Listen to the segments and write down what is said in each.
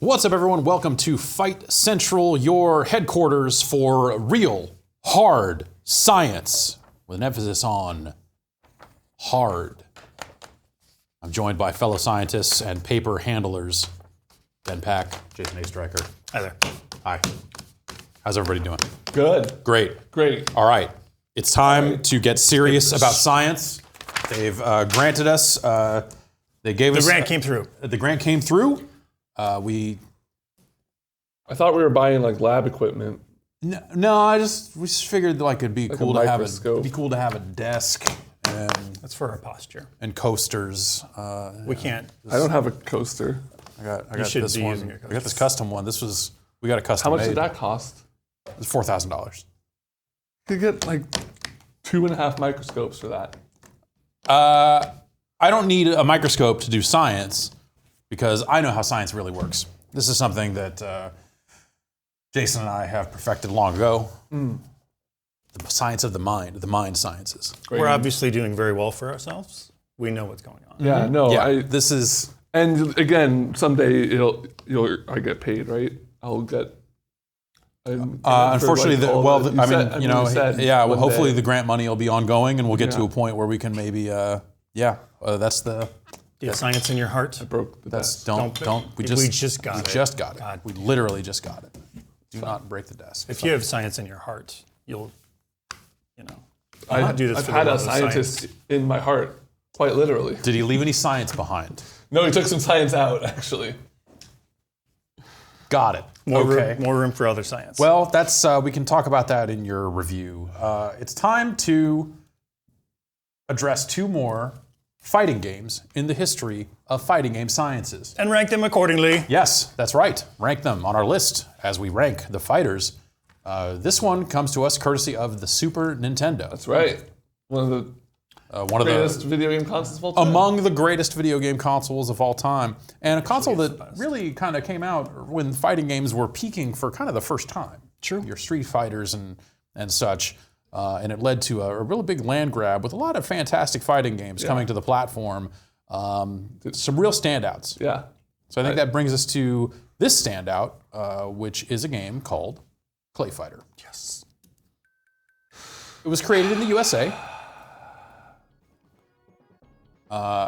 What's up, everyone? Welcome to Fight Central, your headquarters for real, hard science, with an emphasis on hard. I'm joined by fellow scientists and paper handlers, Ben Pack, Jason A. Stryker. Hi there. Hi. How's everybody doing? Good. Great. Great. All right. It's time to get serious about science. They've granted us, they gave us... The grant came through. The grant came through. I thought we were buying like lab equipment. No, we just figured like it'd be cool to have a desk and That's for our posture. coasters. We can't. I don't have a coaster. I got should this be one. using your I got this custom one. We got a custom. How much made. did that cost? It's $4,000. You could get like 2.5 microscopes for that. I don't need a microscope to do science because I know how science really works. This is something that Jason and I have perfected long ago. The science of the mind sciences. Great. We're obviously doing very well for ourselves. We know what's going on. Yeah, no, Yeah, this is... and again, someday I get paid, right? I'll get. Unfortunately, hopefully day. the grant money will be ongoing, and we'll get to a point where we can maybe, that's the... Do you have science in your heart? broke the desk. Don't. We just got it. God. We literally just got it. Do not break the desk. If you have science in your heart, you'll, I've do this for the had a love of scientist science. in my heart, quite literally. Did he leave any science behind? No, he took some science out, actually. Got it. More room for other science. Well, that's we can talk about that in your review. It's time to address two more fighting games in the history of fighting game sciences. and rank them accordingly. Yes, that's right. Rank them on our list as we rank the fighters. This one comes to us courtesy of the Super Nintendo. That's right. One of the greatest video game consoles of all time. Among the greatest video game consoles of all time. And a console that really kind of came out when fighting games were peaking for kind of the first time. True. Your Street Fighters and such. And it led to a really big land grab with a lot of fantastic fighting games coming to the platform. Some real standouts. Yeah. So I think that brings us to this standout, which is a game called Clay Fighter. Yes. It was created in the USA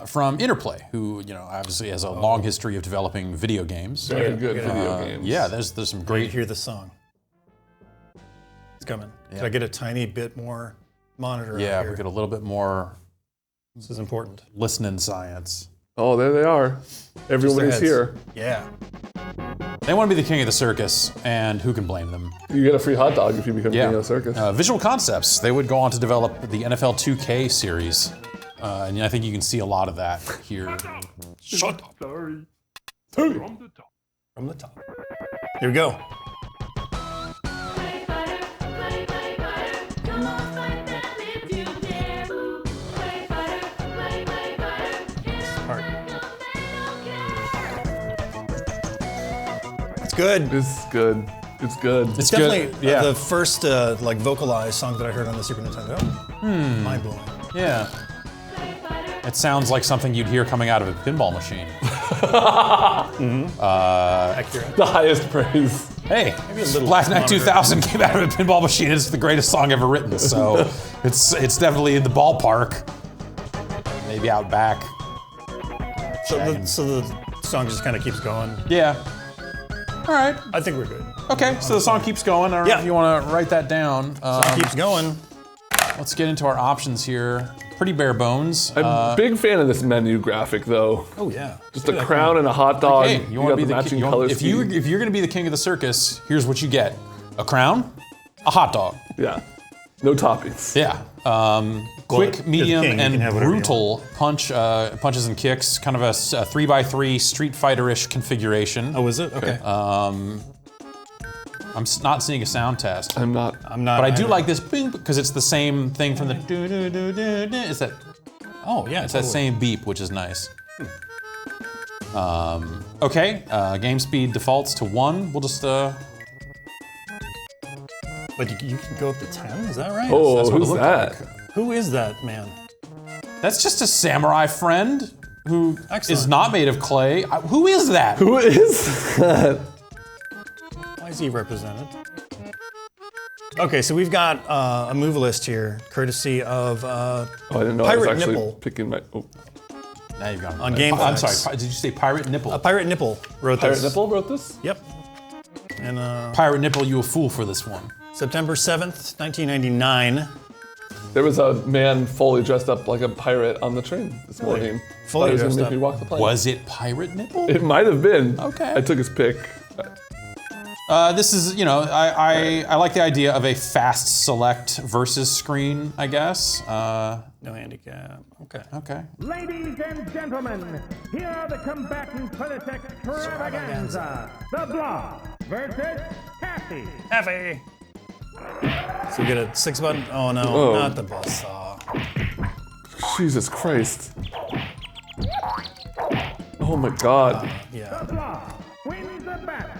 from Interplay, who obviously has a long history of developing video games. Very good video games. Yeah, there's some You great. hear the song. It's coming. Could I get a tiny bit more monitor Yeah, out here? we get a little bit more This is important. listening science. Oh, there they are. Everyone is heads. here. Yeah. They want to be the king of the circus, and who can blame them? You get a free hot dog if you become king of the circus. Visual Concepts. They would go on to develop the NFL 2K series, and I think you can see a lot of that here. Shut up. Sorry. From the top. Here we go. It's good. It's good. It's good. It's Definitely good. Yeah. the first vocalized song that I heard on the Super Nintendo. Mind blowing. Yeah. It sounds like something you'd hear coming out of a pinball machine. Accurate. The highest praise. Hey, Maybe a little Black Knight monitor. 2000 came out of a pinball machine. It's the greatest song ever written, so it's definitely in the ballpark. Maybe out back. So the song just kind of keeps going. Yeah. All right. I think we're good. Okay, so the song keeps going. I don't know if you want to write that down. Keeps going. Let's get into our options here. Pretty bare bones. I'm a big fan of this menu graphic, though. Oh yeah. Just a crown and a hot dog. Hey, you want to be got the matching king? color If you're going to be the king of the circus, here's what you get: a crown, a hot dog. Yeah. No toppings. Yeah. Quick, you're medium, the king, you can and have whatever you brutal punches and kicks. Kind of a 3x3 Street Fighter-ish configuration. Oh, is it? Okay. I'm not seeing a sound test. I'm not. I'm not. But I do like this bing because it's the same thing from the do-do-do-do-do. It's that. Oh yeah. It's that same beep, which is nice. Okay, game speed defaults to 1. We'll just. But you can go up to 10. Is that right? Oh, That's what it who's looked that? like. Who is that man? That's just a samurai friend who Excellent. is not made of clay. Who is that? Who is that? Why is he represented? Okay, so we've got a move list here, courtesy of Oh, I didn't know I was Pirate actually Nipple. picking my. Oh. Now you've gone On Game I'm Facts. sorry. Did you say Pirate Nipple? Pirate Nipple wrote Pirate this. Nipple wrote this? Yep. And Pirate Nipple, you a fool for this one. September 7th, 1999. There was a man fully dressed up like a pirate on the train this morning. Fully Thought he was dressed gonna up. make me walk the plane. Was it Pirate Nipple? It might have been. Okay. I took his pick. This is, you know, I like the idea of a fast select versus screen, I guess. No handicap. Okay. Okay. Ladies and gentlemen, here are the combatants for this extravaganza. The Blob versus Taffy. Taffy. So we get a 6-button. Oh no, Oh. not the buzzsaw. Jesus Christ. Oh my God. Yeah. Blob wins the battle.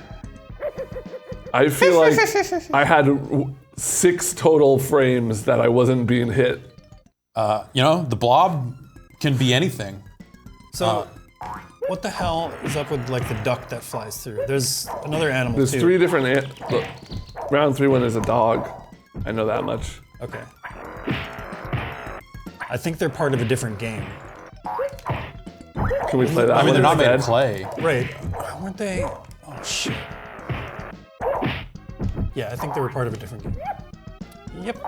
I feel like I had 6 total frames that I wasn't being hit. You know, the blob can be anything. So, what the hell is up with like the duck that flies through? There's another animal There's too. 3 different. Look, round 3 when there's a dog. I know that much. Okay. I think they're part of a different game. Can we play that? I mean, they're not made of instead? clay. Right? Weren't they? Oh shit. Yeah, I think they were part of a different game. Yep.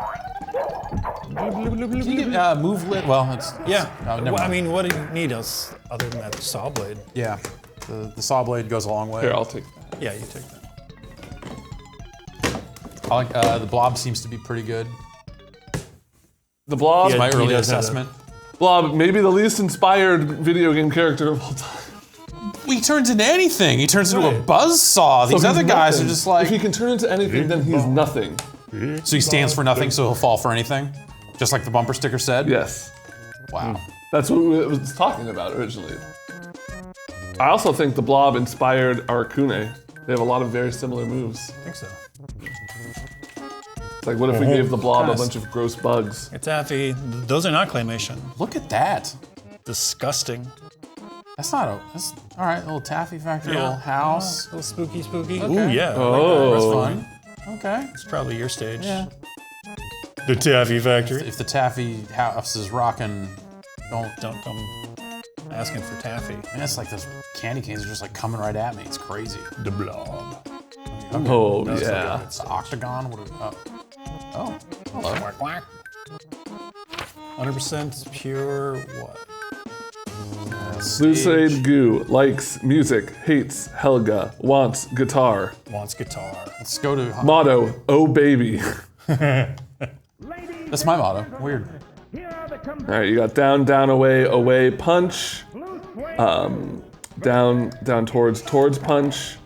Can you get move lit? Well, it's Yeah. Oh, never Well, I mind. mean, what do you need else other than that saw blade? Yeah. The saw blade goes a long way. Here, I'll take that. Yeah, you take that. I like the blob seems to be pretty good. The Blob. Yeah. My He early does have assessment. Blob, maybe the least inspired video game character of all time. He turns into anything. He turns into a Right. buzzsaw. These So other he's guys nothing. are just like. If he can turn into anything, then he's nothing. So he stands for nothing, so he'll fall for anything? Just like the bumper sticker said? Yes. Wow. That's what it was talking about originally. I also think the Blob inspired Arcune. They have a lot of very similar moves. I think so. It's like, what if we gave the Blob a Kinda bunch of gross bugs? It's Taffy. Those are not claymation. Look at that. Disgusting. That's not a. That's all right. Little taffy factory, Yeah. little house. A little spooky, spooky. Okay. Ooh, yeah. Oh. That's fun. Okay. It's probably your stage. Yeah. The Taffy Factory. If the taffy house is rocking, don't. Don't come asking for taffy. Man, it's like those candy canes are just like coming right at me. It's crazy. The Blob. Oh, That's yeah. It's the octagon. What? Oh. Hello. Quack, quack. 100% pure what? Lucid Goo likes music, hates Helga, wants guitar. Wants guitar. Let's go to. Motto, oh baby. That's my motto. Weird. Here are the combatants. All right, you got down, down, away, away, punch. Blue Sway. Down, down, towards punch.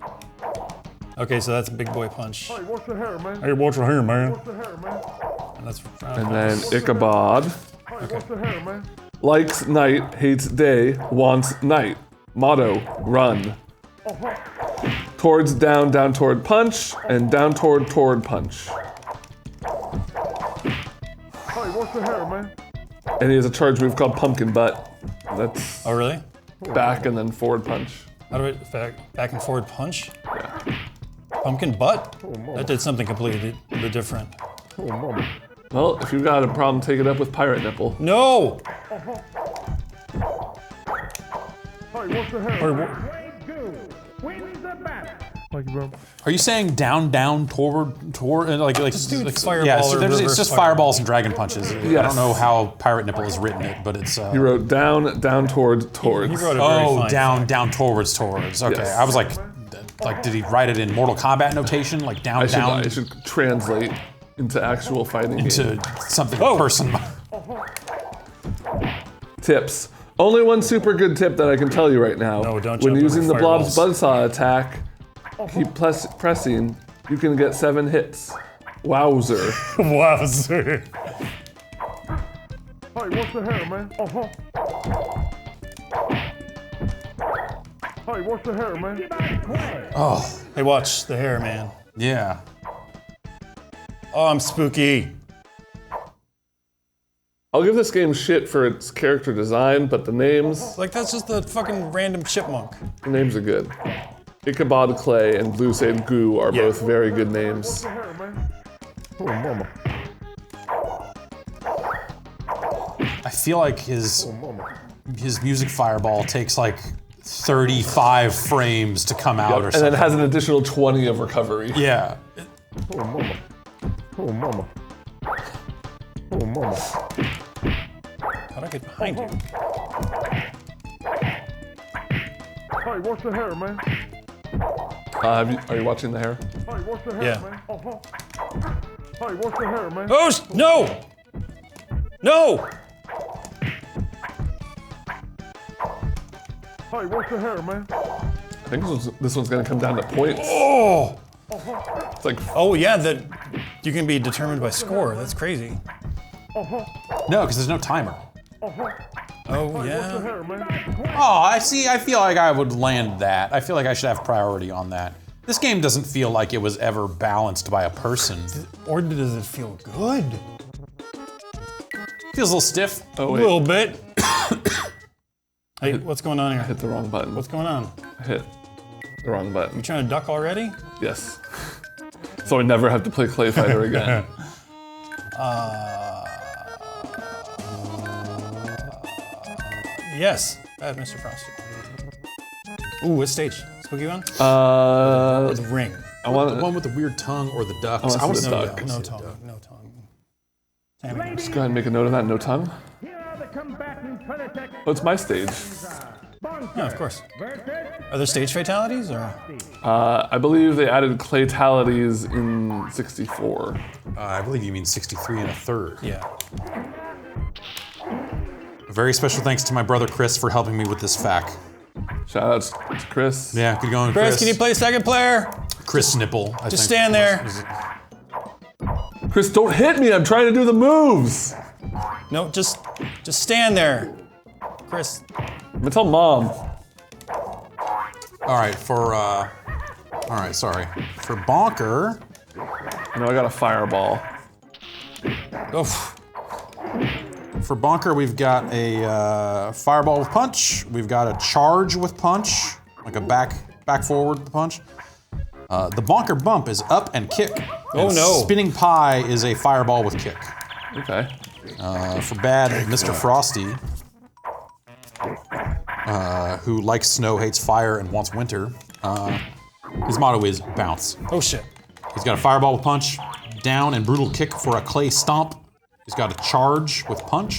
Okay, so that's a big boy punch. Hey, what's the hair, man? Hey, what's your hair, man? What's the hair, man? And that's And then Ichabod. Hey, what's the hair, man? Likes night, hates day, wants night. Motto, run. Towards, down, down, toward punch, and down, toward punch. Hey, what's the hair, man? And he has a charge move called pumpkin butt. That's Oh, really? back and then forward punch. How do I back and forward punch? Pumpkin butt? That did something completely different. Oh, mama. Well, if you've got a problem, take it up with Pirate Nipple. No! Hey, what's the hair? Or, Way Goo wins the battle. Thank you, bro. Are you saying down, down, toward, like Just do like fireball yeah? or So it's reverse just fireball. fireballs and dragon punches. I Yes. don't know how Pirate Nipple has written it, but it's. He wrote down, down, towards. he wrote a very Oh, fine down, down, towards. Okay, Yes. I was like, did he write it in Mortal Kombat notation, like down, down I should translate into actual fighting to game. something Oh. person? Tips. Only one super good tip that I can tell you right now. No, don't when jump using over the Blob's fireballs. buzzsaw attack, keep pressing. You can get 7 hits. Wowzer. Wow, sir. Hey, what's the hair, man? Hey, what's the hair, man? Oh, Hey, watch the hair, man. yeah. Oh, I'm spooky. I'll give this game shit for its character design, but the names Like, that's just the fucking random chipmunk. the names are good. Ichabod Clay and Blue Sade Goo are Yeah. both very good names. Oh, mama. I feel like his music fireball takes like 35 frames to come out or And something. then has an additional 20 of recovery. Yeah. Oh, mama. Oh, mama. Oh, mama. How'd I get behind you? Hey, what's the hair, man? Are you watching the hair? Hey, what's the hair, Yeah. man? Hey, what's the hair, man? Oh, no! No! Hey, what's the hair, man? I think this one's gonna come down to points. Oh! It's like, Oh, yeah, that you can be determined by score. That's crazy. No, because there's no timer. Oh, yeah. Hair, man. Oh, I see. I feel like I would land that. I feel like I should have priority on that. This game doesn't feel like it was ever balanced by a person. Or does it feel good? Feels a little stiff. oh A wait, little bit. Hey, what's going on I here? hit the wrong button. What's going on? I hit the wrong button. You trying to duck already? Yes. So I never have to play Clay Fighter again. Yes. Mr. Frosty. Ooh, what stage? Spooky one? Uh, The ring. I The want one with the weird tongue or the ducks. wanna I was see the duck. No tongue. No tongue. Damn it. Just go ahead and make a note of that. No tongue. Here are the combatant for the tech. Oh, it's my stage. Yeah, of course. Versus Are there stage fatalities or? I believe they added Claytalities in '64. I believe you mean 63 and a third. Yeah. A very special thanks to my brother Chris for helping me with this fact. Shout out to Chris. Yeah, good going, Chris. Chris, can you play second player? Chris Nipple. I Just think. stand there. Chris, don't hit me. I'm trying to do the moves. No, just stand there. Chris. I'm gonna tell Mom. All right, all right, sorry. For Bonker, I know I got a fireball. Oof. For Bonker, we've got a fireball with punch. We've got a charge with punch, like a back forward punch. The Bonker bump is up and kick. Oh, and no. Spinning pie is a fireball with kick. Okay. For bad, Mr. Frosty, who likes snow, hates fire, and wants winter. His motto is bounce. Oh shit. He's got a fireball with punch, down and brutal kick for a clay stomp. He's got a charge with punch,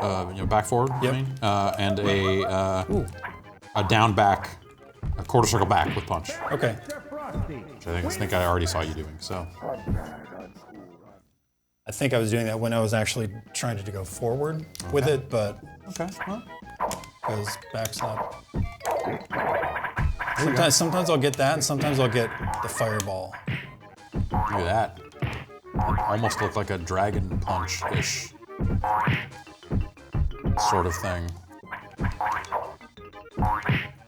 back forward. Yep. I mean, and a down back, a quarter circle back with punch, Okay. which I think I already saw you doing. So I think I was doing that when I was actually trying to go forward with it, but okay, well, because back's not. Sometimes I'll get that, and sometimes I'll get the fireball. look at that. It almost looked like a dragon punch-ish sort of thing.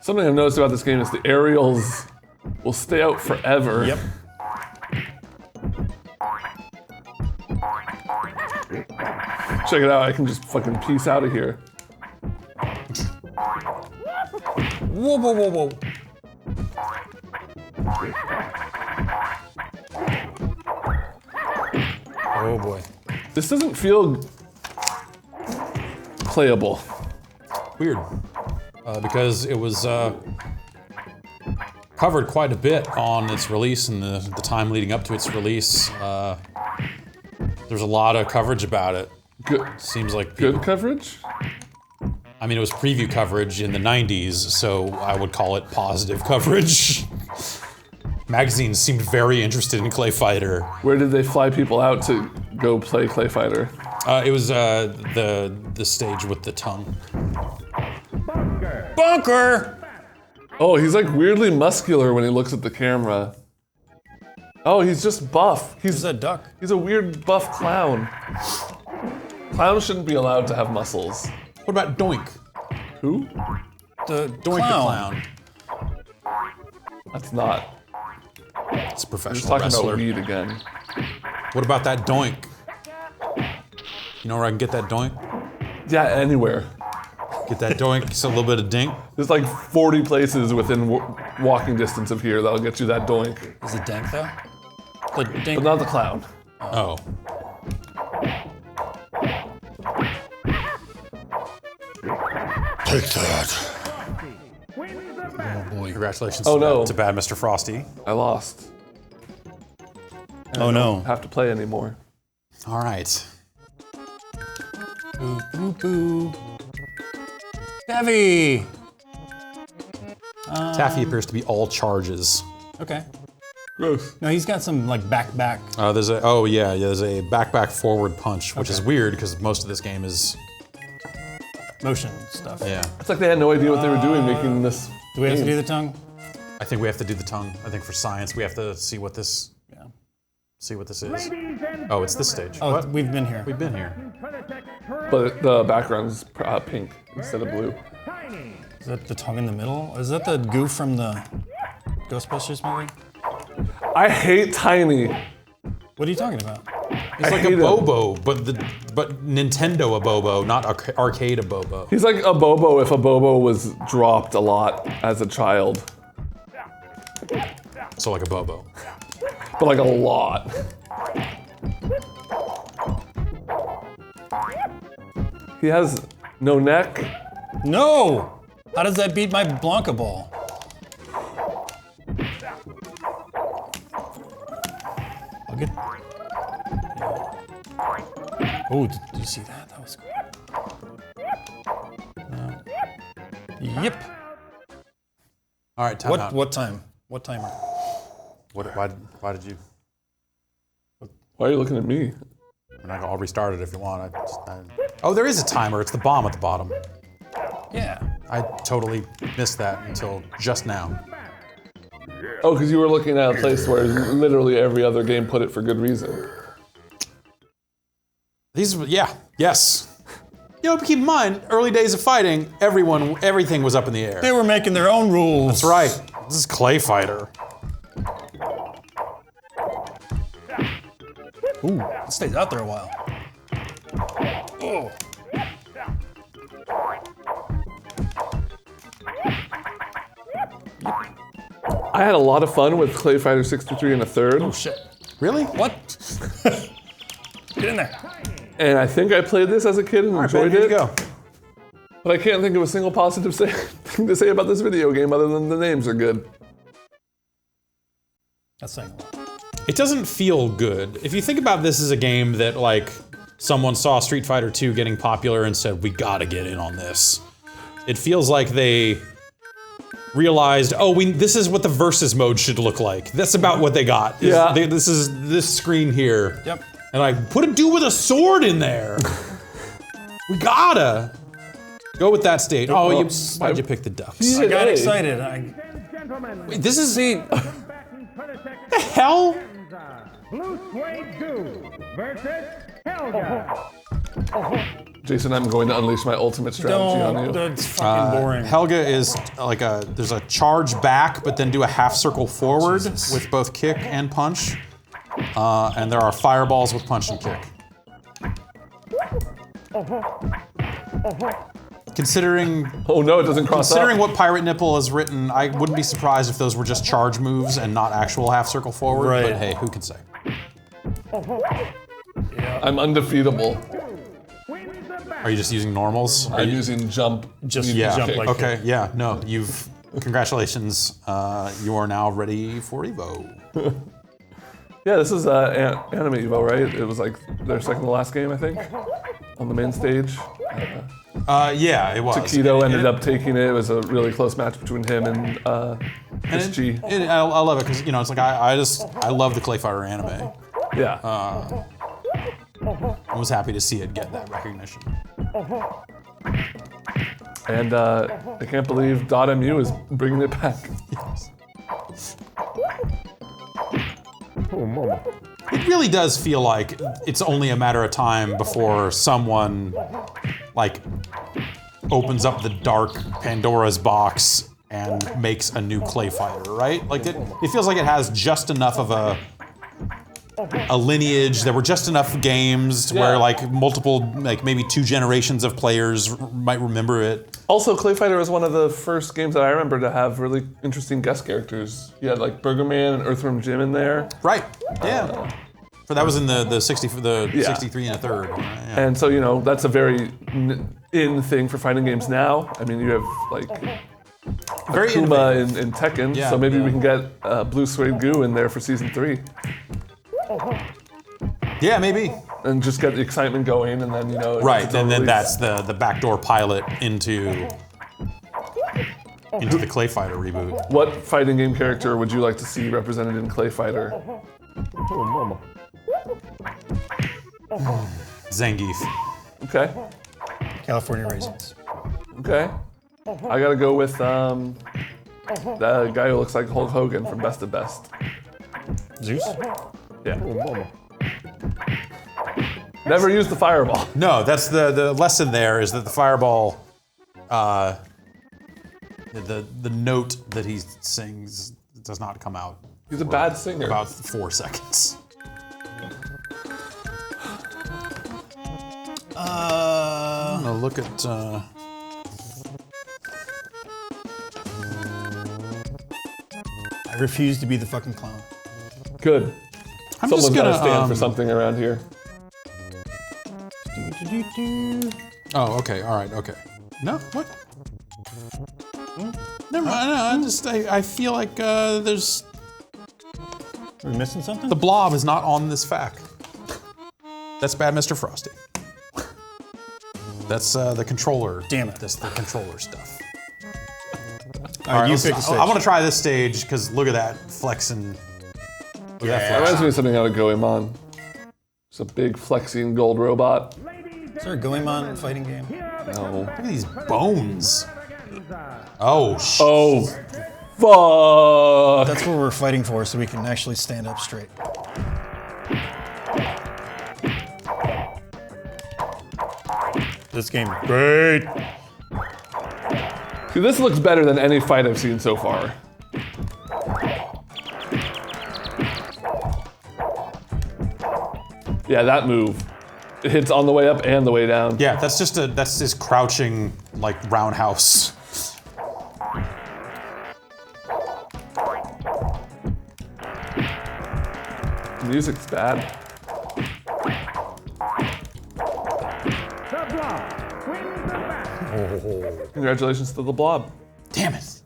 Something I've noticed about this game is the aerials will stay out forever. Yep. Check it out. I can just fucking peace out of here. Whoa, whoa, whoa, whoa. Oh boy. This doesn't feel playable. Weird, because it was covered quite a bit on its release and the time leading up to its release. There's a lot of coverage about it. Good, Seems like people, good coverage. I mean, it was preview coverage in the 90s, so I would call it positive coverage. Magazines seemed very interested in Clay Fighter. Where did they fly people out to go play Clay Fighter? It was the stage with the tongue. Bunker! Oh, he's like weirdly muscular when he looks at the camera. Oh, he's just buff. Is that duck? He's a weird buff clown. Clowns shouldn't be allowed to have muscles. What about Doink? Who? The Doink clown. the clown. That's not. It's a Just professional talking wrestler. about weed again. What about that Doink? You know where I can get that doink? Yeah, anywhere. Get that doink, just a little bit of dink. There's like 40 places within walking distance of here that'll get you that doink. Is it dank though? The dink. But not the cloud. Oh. Take that. Oh boy. Congratulations to Bad Mr. Frosty. I lost. Oh no. Have to play anymore. All right. Boo, boo, boo. Taffy! Taffy appears to be all charges. Okay. Gross. No, he's got some like back. There's a back forward punch, which is weird because most of this game is Motion stuff. yeah. It's like they had no idea what they were doing making this. Do we have to game. do the tongue? I think we have to do the tongue. I think for science we have to see what this is. Oh, it's this stage. Oh, What? we've been here. We've been here. But the background is pink instead of blue. Is that the tongue in the middle? Is that the goof from the Ghostbusters movie? I hate Tiny. What are you talking about? It's like a hate him. Bobo, but Nintendo a Bobo, not arcade a Bobo. He's like a Bobo if a Bobo was dropped a lot as a child. So like a Bobo. But like a lot. He has no neck. No! How does that beat my Blanca ball? I'll get. Oh, did you see that? That was cool. Yep. All right, time out. What time? What timer? Why did you? Why are you looking at me? I'll restart it if you want. Oh, there is a timer. It's the bomb at the bottom. Yeah. I totally missed that until just now. Oh, because you were looking at a place where literally every other game put it for good reason. Yes. You know, keep in mind, early days of fighting, everything was up in the air. They were making their own rules. That's right. This is Clay Fighter. Ooh, it stays out there a while. Oh. I had a lot of fun with Clay Fighter 63 and a third. Oh shit. Really? What? Get in there. And I think I played this as a kid and enjoyed Here it. you go. But I can't think of a single positive thing to say about this video game other than the names are good. That's saying a lot. It doesn't feel good. If you think about this as a game that, like, someone saw Street Fighter 2 getting popular and said, we gotta get in on this. It feels like they realized, this is what the versus mode should look like. That's about what they got. Yeah. This is this screen here. Yep. And like, put a dude with a sword in there. We gotta go with that state. Why'd you pick the Ducks? I got excited. Wait, this is the hell? Blue Suede Goo versus Helga. Jason, I'm going to unleash my ultimate strategy on you. That's fucking boring. Helga is like there's a charge back, but then do a half circle forward with both kick and punch. And there are fireballs with punch and kick. Considering Oh no, it doesn't cross Considering up. what Pirate Nipple has written, I wouldn't be surprised if those were just charge moves and not actual half circle forward. Right. But hey, who can say? I'm undefeatable. Are you just using normals? I'm using jump. Just Yeah. jump like Okay. Yeah. No. Congratulations. You are now ready for Evo. Yeah, this is Anime Evo, right? It was like their second to last game, I think, on the main stage. Yeah, it was. Kidou ended up taking it. It was a really close match between him and SG. I love it because it's like I love the Clay Fighter anime. Yeah. I was happy to see it get that recognition. And I can't believe .mu is bringing it back. It really does feel like it's only a matter of time before someone like opens up the dark Pandora's box and makes a new Clay Fighter, right? Like it feels like it has just enough of a a lineage. There were just enough games to where like multiple, like maybe 2 generations of players might remember it. Also, Clay Fighter was one of the first games that I remember to have really interesting guest characters. You had like Burger Man and Earthworm Jim in there. Right. Yeah. For that was in the 63 and a third. Yeah. And so, you know, that's a very in thing for fighting games now. I mean, you have like Very Akuma innovative. in Tekken, Yeah, so maybe yeah. we can get Blue Suede Goo in there for season 3. Yeah, maybe. And just get the excitement going, and then, you know... Right, it's a and then release. that's the backdoor pilot into the Clay Fighter reboot. What fighting game character would you like to see represented in Clay Fighter? Zangief. Okay, California Raisins. okay. I gotta go with the guy who looks like Hulk Hogan from Best of Best. Zeus? Yeah. Never use the fireball. No, that's the lesson there is that the fireball, the note that he sings does not come out He's a bad singer. about 4 seconds. I'm gonna look at. I refuse to be the fucking clown. Good. I'm Someone's just gonna gotta stand for something around here. Oh, okay, all right, okay. No, what? Never mind. No, I feel like there's Are we missing something? the blob is not on this fact. That's bad, Mr. Frosty. That's the controller. Damn it. That's the controller stuff. All right, you let's- pick a stage. I want to try this stage because look at that flexing. Look at that That flex. reminds me of something out of Goemon. It's a big flexing gold robot. Is there a Goemon fighting game? No. Look at these bones. Oh, Oh, fuck. That's what we're fighting for, so we can actually stand up straight. This game, great. See, this looks better than any fight I've seen so far. Yeah, that move. It hits on the way up and the way down. yeah. That's his crouching like roundhouse. The music's bad. The Blob wins the battle. Congratulations to the Blob. Damn it.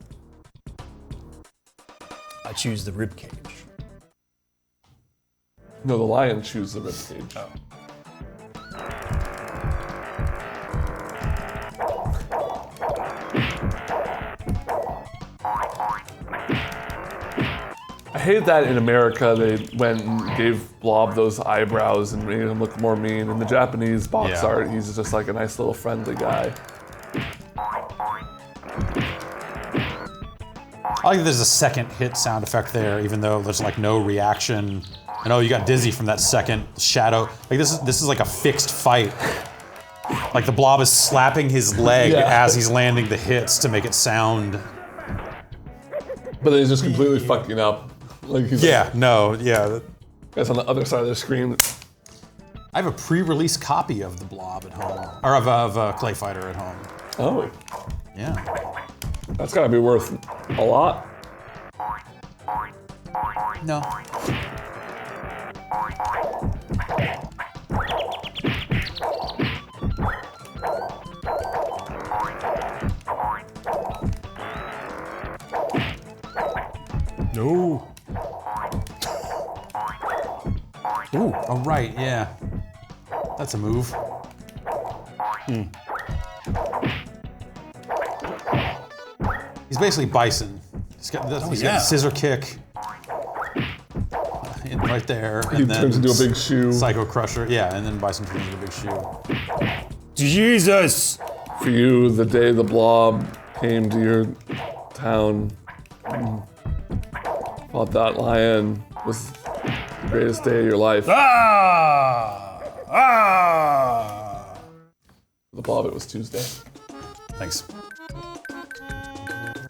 I choose the rib cage. No, the lion chews the ribcage. Oh. I hate that in America they went and gave Blob those eyebrows and made him look more mean. In the Japanese box Yeah. art, he's just like a nice little friendly guy. I like that there's a second hit sound effect there, even though there's like no reaction. I know you got dizzy from that second shadow. Like this is like a fixed fight. Like the blob is slapping his leg Yeah. as he's landing the hits to make it sound. But then he's just completely fucking up. Like he's Yeah, no, yeah. That's on the other side of the screen. I have a pre-release copy of the Blob at home, or of Clay Fighter at home. Oh, Yeah. that's gotta be worth a lot. No. No. Ooh. Oh right, yeah. That's a move. He's basically Bison. He's got yeah. a scissor kick. And right there. He and then turns into a big shoe. Psycho Crusher. Yeah, and then Bison turns into a big shoe. Jesus. For you, the day the Blob came to your town, thought that lion was the greatest day of your life. Ah. Ah. The Blob, it was Tuesday. Thanks.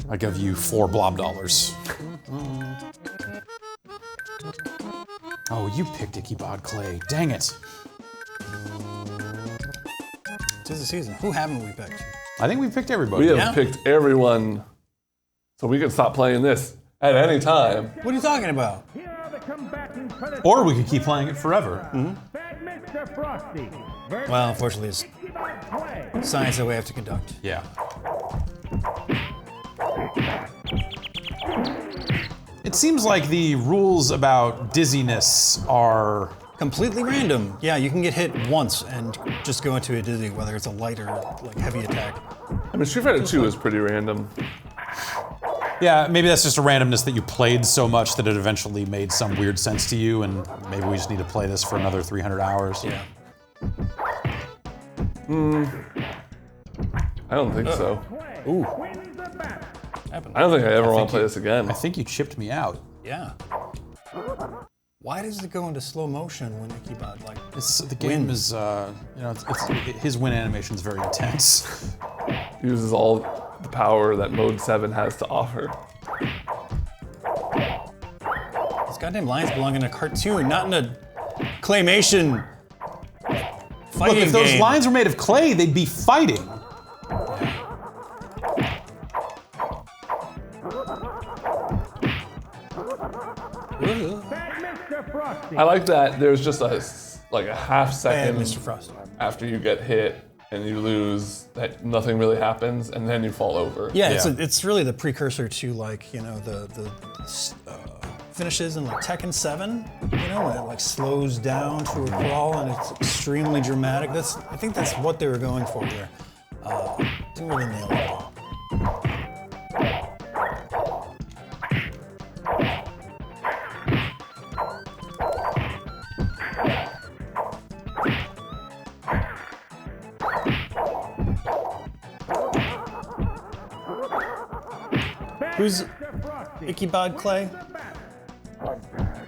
I give you $4 blob dollars. Oh, you picked Ichabod Clay. Dang it. Tis the season. Who haven't we picked? I think we picked everybody. We have picked everyone, so we can stop playing this at any time. What are you talking about? Here are the combatants for the Or we could keep playing it forever. Bad Mr. Frosty versus Well, unfortunately, it's Ichabod Clay. science that we have to conduct. Yeah. It seems like the rules about dizziness are... Completely random. Yeah, you can get hit once and just go into a dizzy, whether it's a light or like heavy attack. I mean, Street Fighter 2 is pretty random. Yeah, maybe that's just a randomness that you played so much that it eventually made some weird sense to you, and maybe we just need to play this for another 300 hours. Yeah. I don't think so. Ooh. Wins the battle. Happened. I don't think I ever want to play this again. I think you chipped me out. Yeah. Why does it go into slow motion when Ichabod like? The game is, his win animation is very intense. Uses all the power that Mode 7 has to offer. These goddamn lions belong in a cartoon, not in a claymation fighting Look, if those game. lines were made of clay, they'd be fighting. Bad Mr. Frosty. I like that there's just a half And second Mr. Frost. after you get hit and you lose that nothing really happens and then you fall over. Yeah, Yeah. it's really the precursor to like the finishes in like Tekken 7. You know, when it like slows down to a crawl and it's extremely dramatic. I think that's what they were going for here. Didn't really nail it though. Who's Ichabod Clay?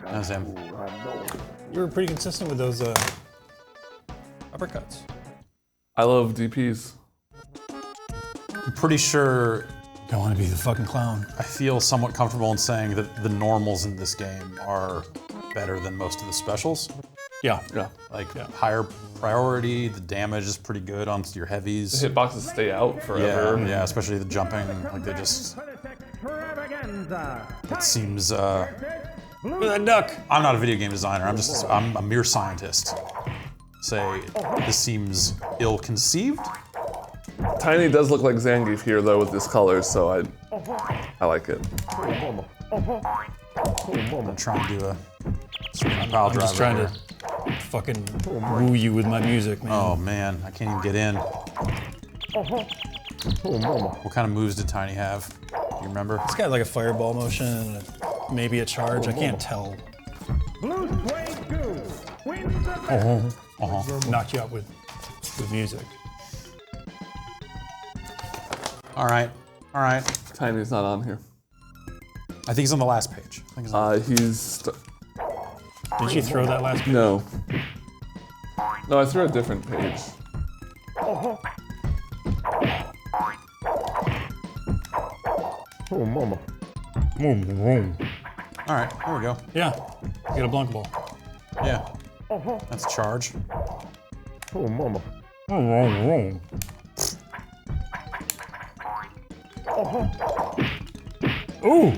That's him. You were pretty consistent with those uppercuts. I love DPs. I'm pretty sure Don't want to be the fucking clown. I feel somewhat comfortable in saying that the normals in this game are better than most of the specials. Yeah. Yeah. Like higher priority, the damage is pretty good on your heavies. Hitboxes stay out forever. Yeah, especially the jumping. Like they just, it seems. Look at that duck. I'm not a video game designer. I'm a mere scientist. Say this seems ill-conceived. Tiny does look like Zangief here though with this color, so I like it. I'm trying to do a spinning pile I'm driver. just trying here. to fucking woo you with my music, man. Oh man, I can't even get in. What kind of moves did Tiny have? Do you remember? It's got like a fireball motion and maybe a charge. I can't tell. Blue Suede Goo wins the battle. Knock you out with music. All right. Tiny's not on here. I think he's on the last page. I think he's on. Did you throw that last? No. No, I threw a different page. All right, there we go. Yeah. You got a Blanca ball. Yeah. That's charge. Ooh.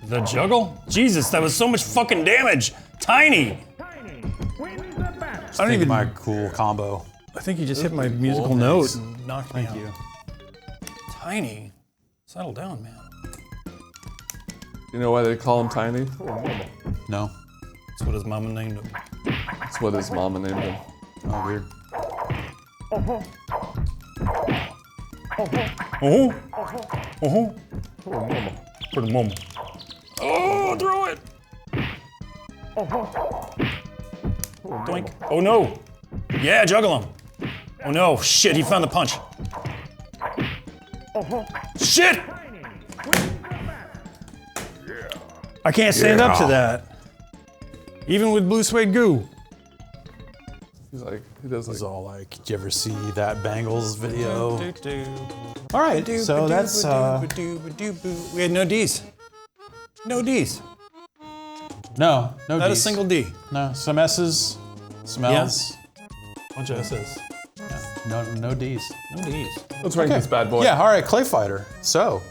The juggle? Jesus, that was so much fucking damage. Tiny. Tiny wins the battle. I don't even. My cool combo. I think you just hit my musical note and knocked me out. Thank you. Tiny. Settle down, man. You know why they call him Tiny? No. That's what his mama named him. That's what his mama named him. Oh, weird. For the moment. Oh, throw it! Doink. Oh no! Yeah, juggle him! Oh no, shit, he found the punch. Shit! I can't stand up to that. Even with blue suede goo. He does It's like, all like, did you ever see that Bangles video? All right, so that's We had no D's. No D's. No, no Not a Ds. single D. No, some S's, some L's. Bunch of S's. No D's. No D's. Let's rank this bad boy. Yeah, all right, Clay Fighter. So,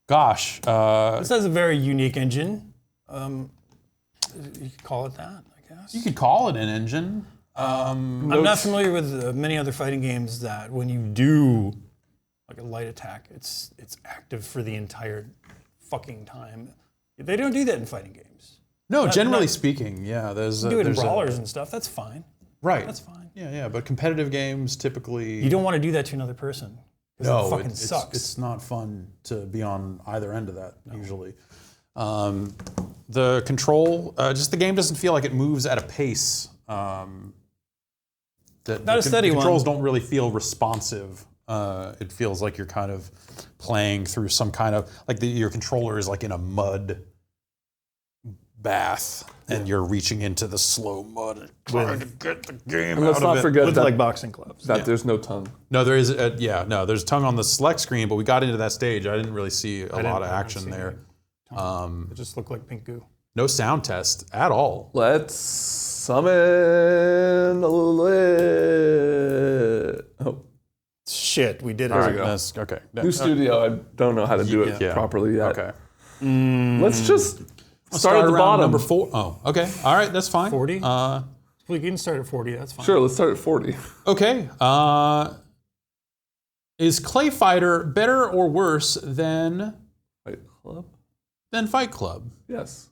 gosh, This has a very unique engine. You could call it that, I guess. you could call it an engine. I'm not familiar with many other fighting games that when you do like a light attack, it's active for the entire fucking time. They don't do that in fighting games. No, generally not- speaking, yeah. There's Do it in there's brawlers and stuff. That's fine. right. That's fine. Yeah, but competitive games typically. You don't want to do that to another person. 'Cause No, it fucking it's, sucks. It's not fun to be on either end of that usually. The control, just the game doesn't feel like it moves at a pace. Not a steady the controls one. don't really feel responsive. It feels like you're kind of playing through some kind of like your controller is like in a mud bath, and you're reaching into the slow mud and trying to get the game And let's out not of it. forget With that, like boxing gloves. there's no tongue. No, there is. There's tongue on the select screen, but we got into that stage. I didn't really see a lot of I didn't action see there. It just looked like pink goo. No sound test at all. Let's summon lit. Oh, Shit, we did it. There we go. That's, okay. new studio. I don't know how to do it Yeah. properly yet. Okay. Let's just start at the around bottom. number 4. Oh, okay. All right, that's fine. 40? We can start at 40. That's fine. Sure, let's start at 40. Okay. Is Clay Fighter better or worse than Fight Club? Fight Club? Yes,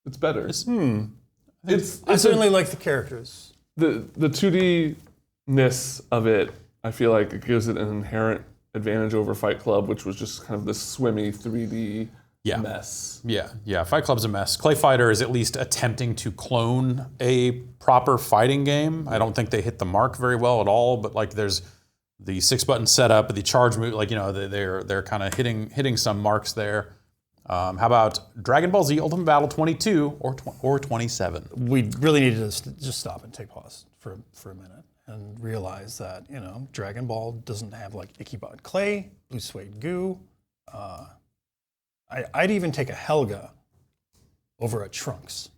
it's better. It's- I certainly like the characters. the 2D-ness of it. I feel like it gives it an inherent advantage over Fight Club, which was just kind of this swimmy 3D mess. Yeah. Fight Club's a mess. Clay Fighter is at least attempting to clone a proper fighting game. I don't think they hit the mark very well at all, but like there's the 6-button setup, the charge move, like, you know, they're kind of hitting some marks there. How about Dragon Ball Z Ultimate Battle 22 or 27? We really need to just stop and take pause for a minute and realize that, you know, Dragon Ball doesn't have like Ichabod Clay, Blue Suede Goo. I'd even take a Helga over a Trunks.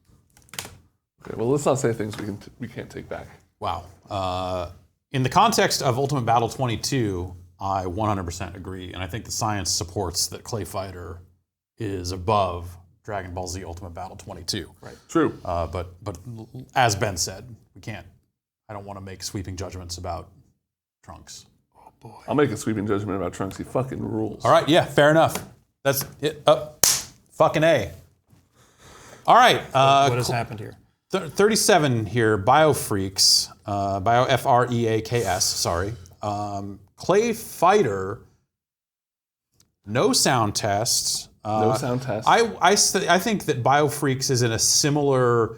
Okay, well, let's not say things we can't take back. Wow. In the context of Ultimate Battle 22, I 100% agree, and I think the science supports that Clay Fighter is above Dragon Ball Z Ultimate Battle 22. Right. True. But as Ben said, we can't. I don't want to make sweeping judgments about Trunks. I'll make a sweeping judgment about Trunks. He fucking rules. All right, yeah, fair enough. That's it. Fucking A. All right. What has happened here? 37 here, BioFreaks, BioFreaks, sorry. Clay Fighter, no sound tests. No sound test. I think that BioFreaks is in a similar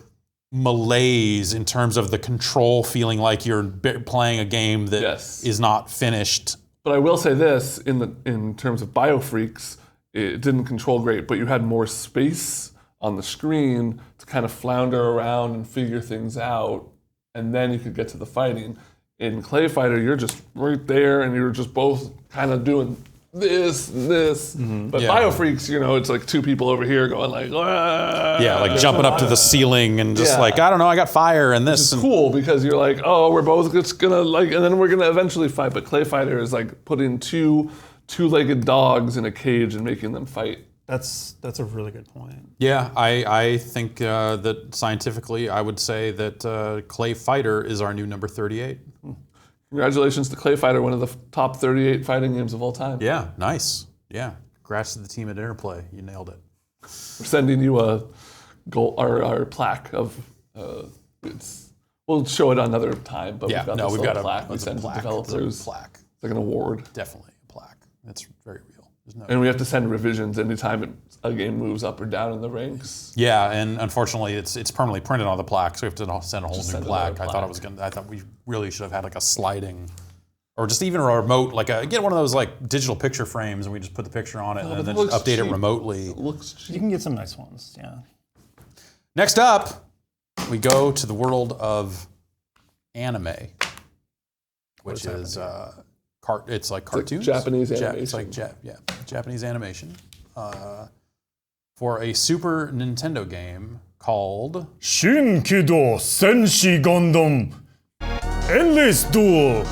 malaise in terms of the control, feeling like you're playing a game that is not finished. But I will say this, in terms of BioFreaks, it didn't control great, but you had more space on the screen to kind of flounder around and figure things out, and then you could get to the fighting. In Clay Fighter, you're just right there, and you're just both kind of doing this and this. But BioFreaks, you know, it's like two people over here going like, ah. Yeah, like jumping up to the ceiling and just like, I don't know, I got fire and this. It's cool because you're like, oh, we're both just gonna like, and then we're gonna eventually fight. But Clay Fighter is like putting two-legged dogs in a cage and making them fight. That's a really good point. Yeah, I think that scientifically, I would say that Clay Fighter is our new number 38. Congratulations to Clay Fighter, one of the top 38 fighting games of all time. Yeah, nice. Yeah, congrats to the team at Interplay. You nailed it. We're sending you a gold, our plaque of. We'll show it another time, but we've got this little plaque. We send developers. It's a plaque. It's like an award. Definitely a plaque. That's very real. And we have to send revisions anytime a game moves up or down in the ranks. Yeah, and unfortunately, it's permanently printed on the plaque, so we have to send a whole new plaque. I thought we really should have had like a sliding, or just even a remote, like get one of those like digital picture frames, and we just put the picture on it, and then just update it remotely. It looks cheap. You can get some nice ones, yeah. Next up, we go to the world of anime, which is It's like cartoons. Japanese animation. It's like Japanese animation. For a Super Nintendo game called Shin, Kidou, Senki, Gundam, Endless Duel.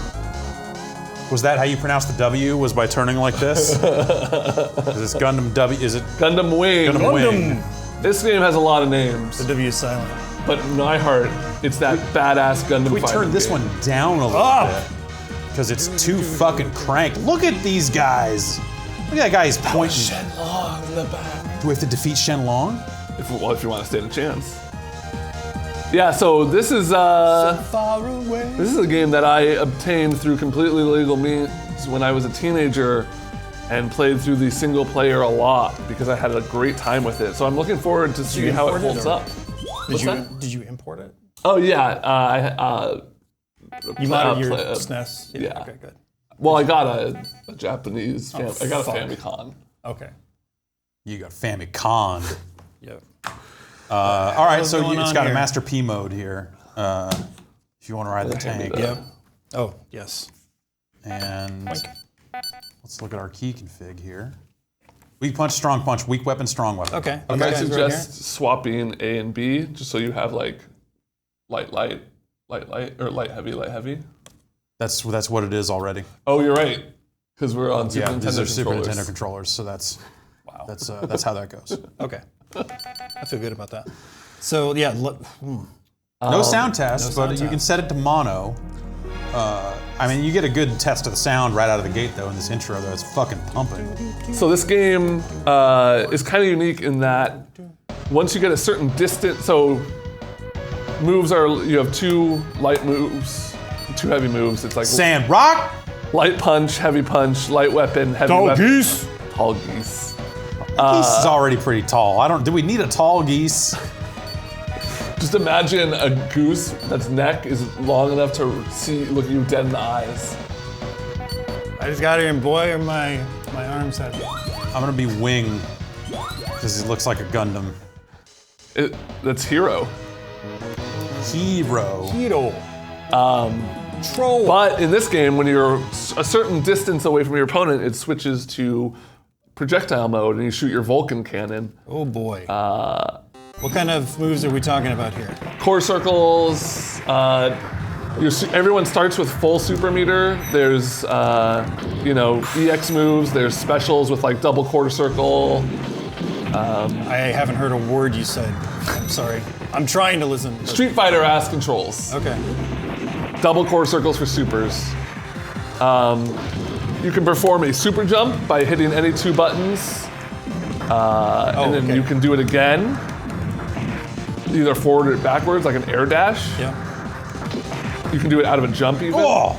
Was that how you pronounce the W? Was by turning like this? Is this Gundam W? Is it Gundam Wing. Gundam Wing? This game has a lot of names, The W is silent. but in my heart, it's that badass Gundam We fighting turned this game. one down a little bit because it's too fucking cranked. Look at these guys. Look at that guy. He's pointing. Shenlong in the back. Do we have to defeat Shenlong? If you want to stand a chance. Yeah, so this is this is a game that I obtained through completely legal means when I was a teenager and played through the single player a lot because I had a great time with it. So I'm looking forward to see how it import it, holds or- up. What's that? Did you import it? Oh yeah, You modded your play- SNES? yeah. Okay, good. well, I got a Japanese. I got a fuck. Famicom. Okay. You got Famicom. Yep. All right, so going it's on got a here? Master P mode here. If you want to ride the tank. Yep. Oh, yes. And let's look at our key config here. Weak punch, strong punch, weak weapon, strong weapon. Okay. I These might guys right suggest swapping A and B just so you have like light, or light, heavy. That's what it is already. Oh, you're right. Because we're on Super Yeah, Nintendo these are Super controllers. Nintendo controllers, so that's that's how that goes. Okay. I feel good about that. So yeah, No sound test, no but sound you can test. set it to mono. I mean, you get a good test of the sound right out of the gate, though, in this intro, though. It's fucking pumping. So this game is kind of unique in that once you get a certain distance, so moves are, you have 2 light moves, 2 heavy moves. It's like Sand rock! light punch, heavy punch, light weapon, heavy Tall weapon. geese. Tall geese. Geese is already pretty tall. Do we need a tall geese? Just imagine a goose that's neck is long enough to look you dead in the eyes. I just got here and boy, are my arms had. I'm gonna be Wing, because he looks like a Gundam. That's Hero. Hero. Kidou. Troll. But in this game, when you're a certain distance away from your opponent, it switches to projectile mode and you shoot your Vulcan cannon. Oh boy. What kind of moves are we talking about here? Core circles. Everyone starts with full super meter. There's EX moves. There's specials with like double quarter circle. I haven't heard a word you said. I'm sorry. I'm trying to listen. Street Fighter ass controls. Okay. Double quarter circles for supers. You can perform a super jump by hitting any 2 buttons. And then okay. you can do it again. Either forward or backwards, like an air dash. Yeah. You can do it out of a jump even. Oh!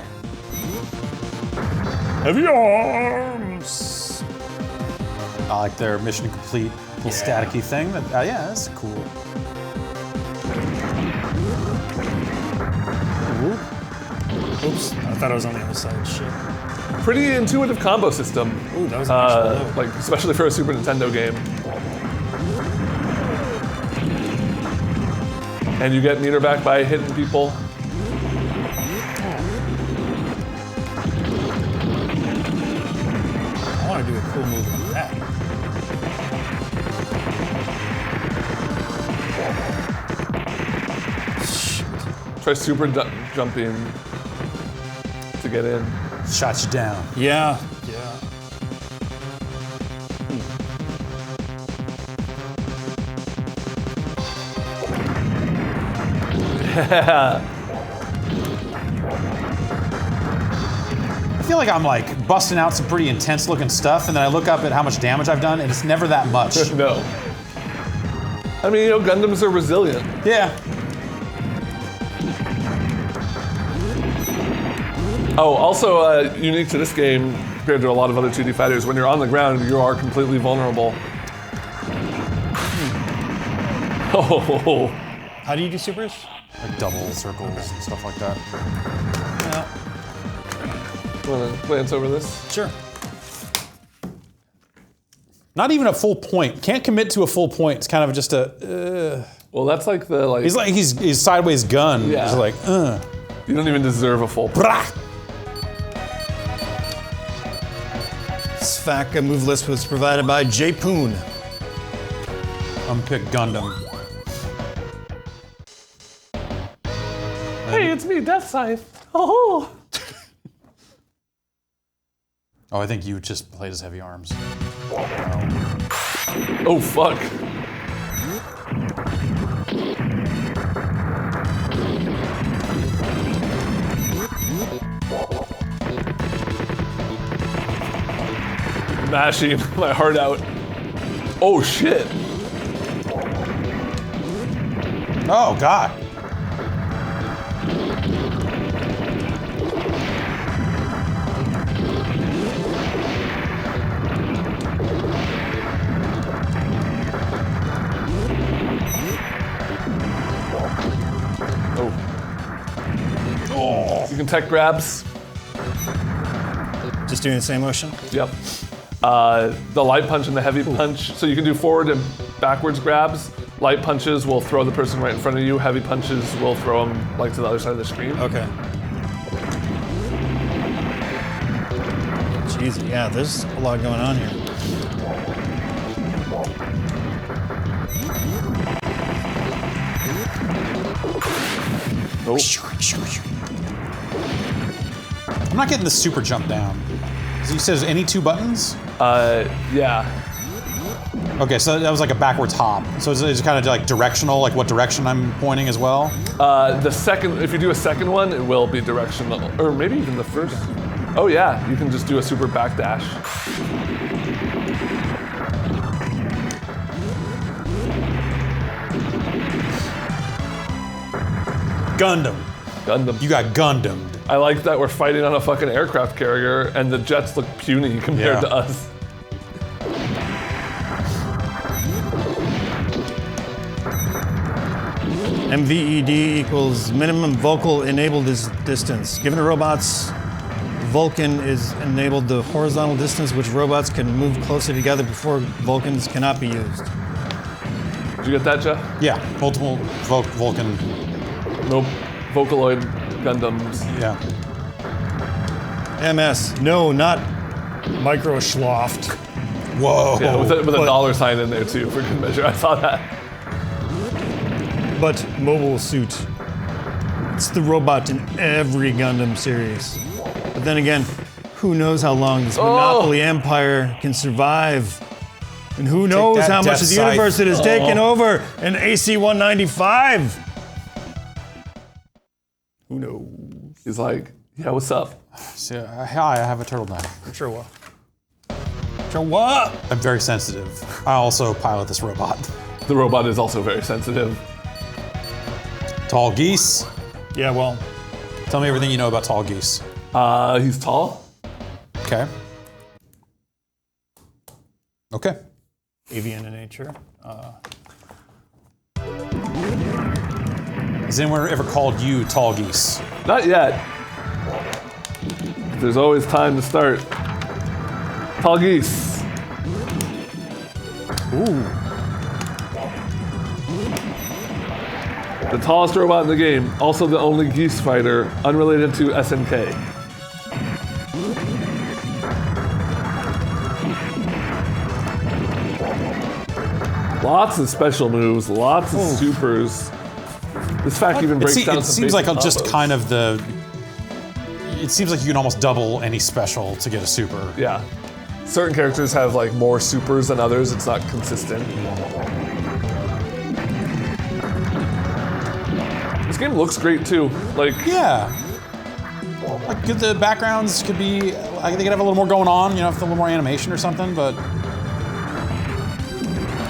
Heavy arms. I like their mission complete little staticky thing. Yeah, that's cool. Oops. I thought I was on the other side. Shit. Pretty intuitive combo system. Ooh, that was an actual load. Like especially for a Super Nintendo game. And you get meter back by hitting people. I want to do a cool move like that. Try super jumping to get in. Shot you down. Yeah. Yeah. I feel like I'm like busting out some pretty intense looking stuff, and then I look up at how much damage I've done, and it's never that much. No. I mean, Gundams are resilient. Yeah. Oh, also unique to this game compared to a lot of other 2D fighters, when you're on the ground, you are completely vulnerable. Oh. How do you do supers? Like double circles and stuff like that. Yeah. Want to glance over this? Sure. Not even a full point. Can't commit to a full point. It's kind of just a. Well, that's like the like. He's like he's sideways gun. Yeah. He's like. You don't even deserve a full. Brah. This FACA move list was provided by Jay Poon. Unpick Gundam. Hey, it's me, Death Scythe. Oh. Oh, I think you just played as Heavy Arms. Oh, fuck. Mashing my heart out. Oh, shit. Oh, God. Oh. You can tech grabs. Just doing the same motion? Yep. The light punch and the heavy punch. So you can do forward and backwards grabs. Light punches will throw the person right in front of you. Heavy punches will throw them like to the other side of the screen. Okay. Jeez, yeah, there's a lot going on here. Nope. I'm not getting the super jump down. So you said there's any 2 buttons? Yeah. Okay, so that was like a backwards hop. So it's kind of like directional, like what direction I'm pointing as well? The second, if you do a second one, it will be directional. Or maybe even the first. Oh yeah, you can just do a super backdash. Gundam. Gundam. You got Gundam. I like that we're fighting on a fucking aircraft carrier and the jets look puny compared to us. MVED equals minimum vocal enabled distance. Given a robot's Vulcan is enabled the horizontal distance which robots can move closer together before Vulcans cannot be used. Did you get that, Jeff? Yeah, multiple Vulcan. Nope. Vocaloid Gundams. Yeah. MS, no, not Microschloft. Whoa. Yeah, with a but- dollar sign in there too, for good measure. I saw that. But mobile suit. It's the robot in every Gundam series. But then again, who knows how long this Monopoly Empire can survive? And who knows that how much Death of the Scythe. universe it has taken over in AC-195? Who knows? He's like, yeah, what's up? So, hi, I have a turtleneck. Sure what? Sure what? I'm very sensitive. I also pilot this robot. The robot is also very sensitive. Tall geese. Yeah, well, Tell me everything you know about tall geese. He's tall. Okay. Okay. avian in nature. Has anyone ever called you tall geese? Not yet. There's always time to start. Tall geese. Ooh. The tallest robot in the game, also the only geese fighter, unrelated to SNK. Lots of special moves, lots of supers. This fact even breaks down It some seems like basic just combos. kind of the. It seems like you can almost double any special to get a super. Yeah. Certain characters have like more supers than others. It's not consistent. This game looks great too. Like, Yeah. Like the backgrounds could be. Like they could have a little more going on. You know, a little more animation or something. But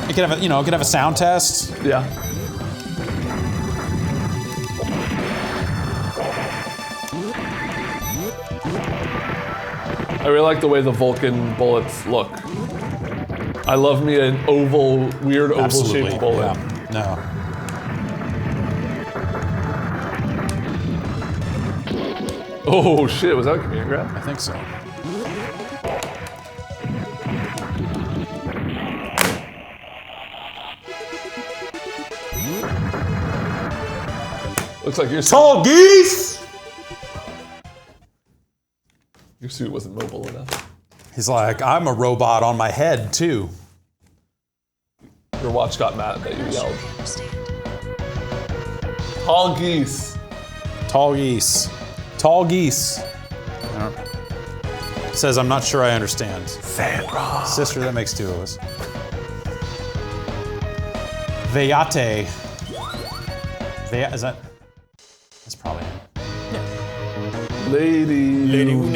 it could have. It could have a sound test. yeah. I really like the way the Vulcan bullets look. I love me an oval, weird Absolutely. oval-shaped bullet. Yeah. No. Oh shit, was that a command grab? I think so. Looks like your Tall geese. suit wasn't mobile enough. He's like, I'm a robot on my head too. Your watch got mad that you yelled. Tall geese. Tall geese. Tall geese. Says, I'm not sure I understand. Sandra. Sister, that makes two of us. Veyate. Is that? That's probably it. Lady Une.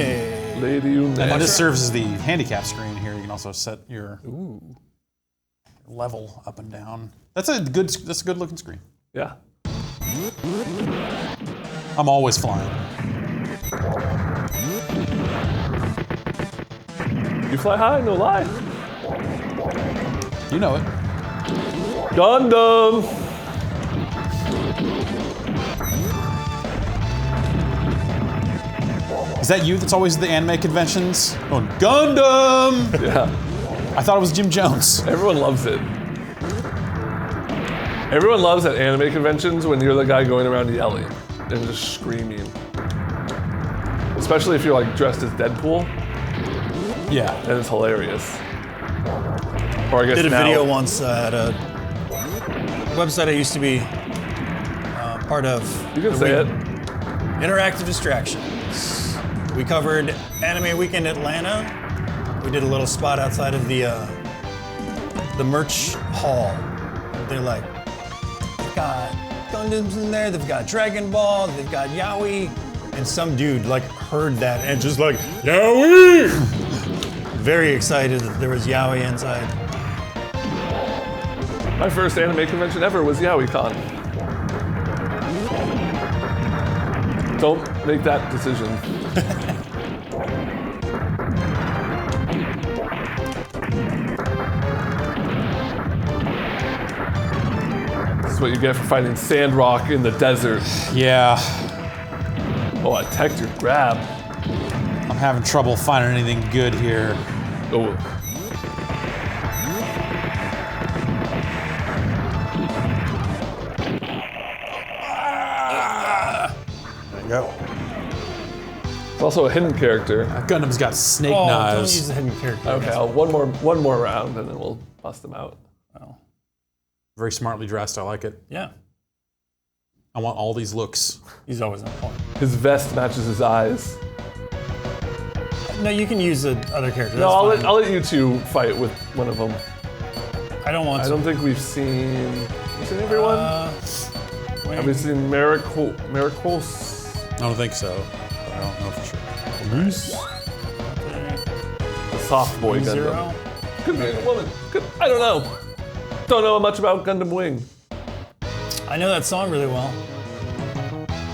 And this serves as the handicap screen here. You can also set your level up and down. That's a good looking screen. Yeah. I'm always flying. You fly high, no lie. You know it. Gundam. Is that you that's always at the anime conventions? Going, Gundam! Yeah. I thought it was Jim Jones. Everyone loves it. Everyone loves at anime conventions when you're the guy going around yelling and just screaming. Especially if you're like dressed as Deadpool, Yeah. and it's hilarious. Or I guess Did a now, video once at a website I used to be part of. You can say it. Interactive Distractions. We covered Anime Weekend Atlanta. We did a little spot outside of the merch hall. They're like, they've got Gundams in there, they've got Dragon Ball, they've got Yaoi, and some dude like heard that and just like, Yaoi! Very excited that there was Yaoi inside. My first anime convention ever was YaoiCon. Don't make that decision. This is what you get for fighting Sandrock in the desert. Yeah. Oh, I teched your grab. I'm having trouble finding anything good here. Oh. There you go. It's also a hidden character. Gundam's got snake Oh, don't knives. use the hidden character. Okay, one more round and then we'll bust them out. Oh. Very smartly dressed. I like it. Yeah, I want all these looks. he's always on point. His vest matches his eyes. No, you can use the other character. No, That's fine. I'll let you two fight with one of them. I don't want I to. don't think we've seen. You seen everyone? Have we seen Miracles? I don't think so. But I don't know for sure. The soft boy Zero. Gundam. Could be a woman. I don't know. Don't know much about Gundam Wing. I know that song really well,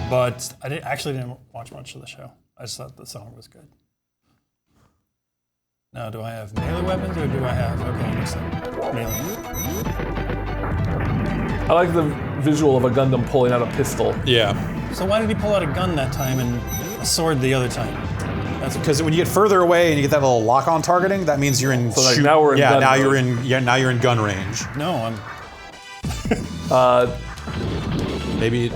but I actually didn't watch much of the show. I just thought the song was good. Now, do I have melee weapons or do I have? Okay, looks like melee. I like the visual of a Gundam pulling out a pistol. Yeah. So why did he pull out a gun that time and a sword the other time? That's Because when you get further away and you get that little lock-on targeting, that means you're in. So like now we're in yeah, gun now mode. you're in. Yeah, now you're in gun range. no, I'm. Maybe.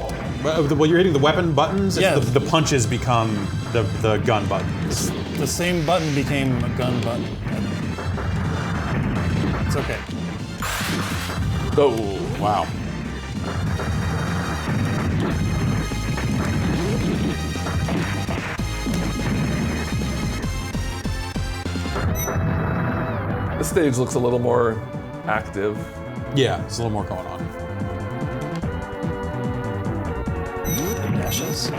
Well, you're hitting the weapon buttons. Yeah. The punches become the gun buttons. The same button became a gun button. It's okay. Oh, Wow. this stage looks a little more active. Yeah, there's a little more going on. Dashes.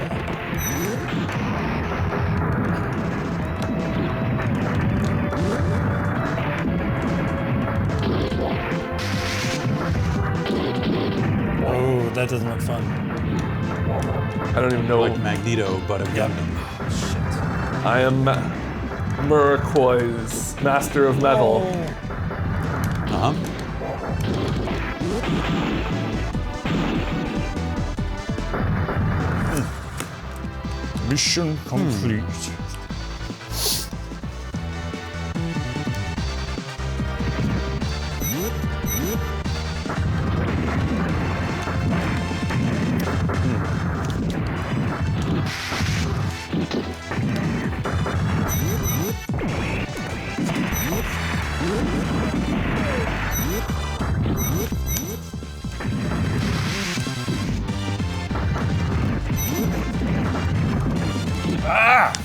Oh, that doesn't look fun. I don't even know. Like Magneto, but a Gundam. Shit. I am Murakoi's Master of Metal. Uh huh. Mission complete.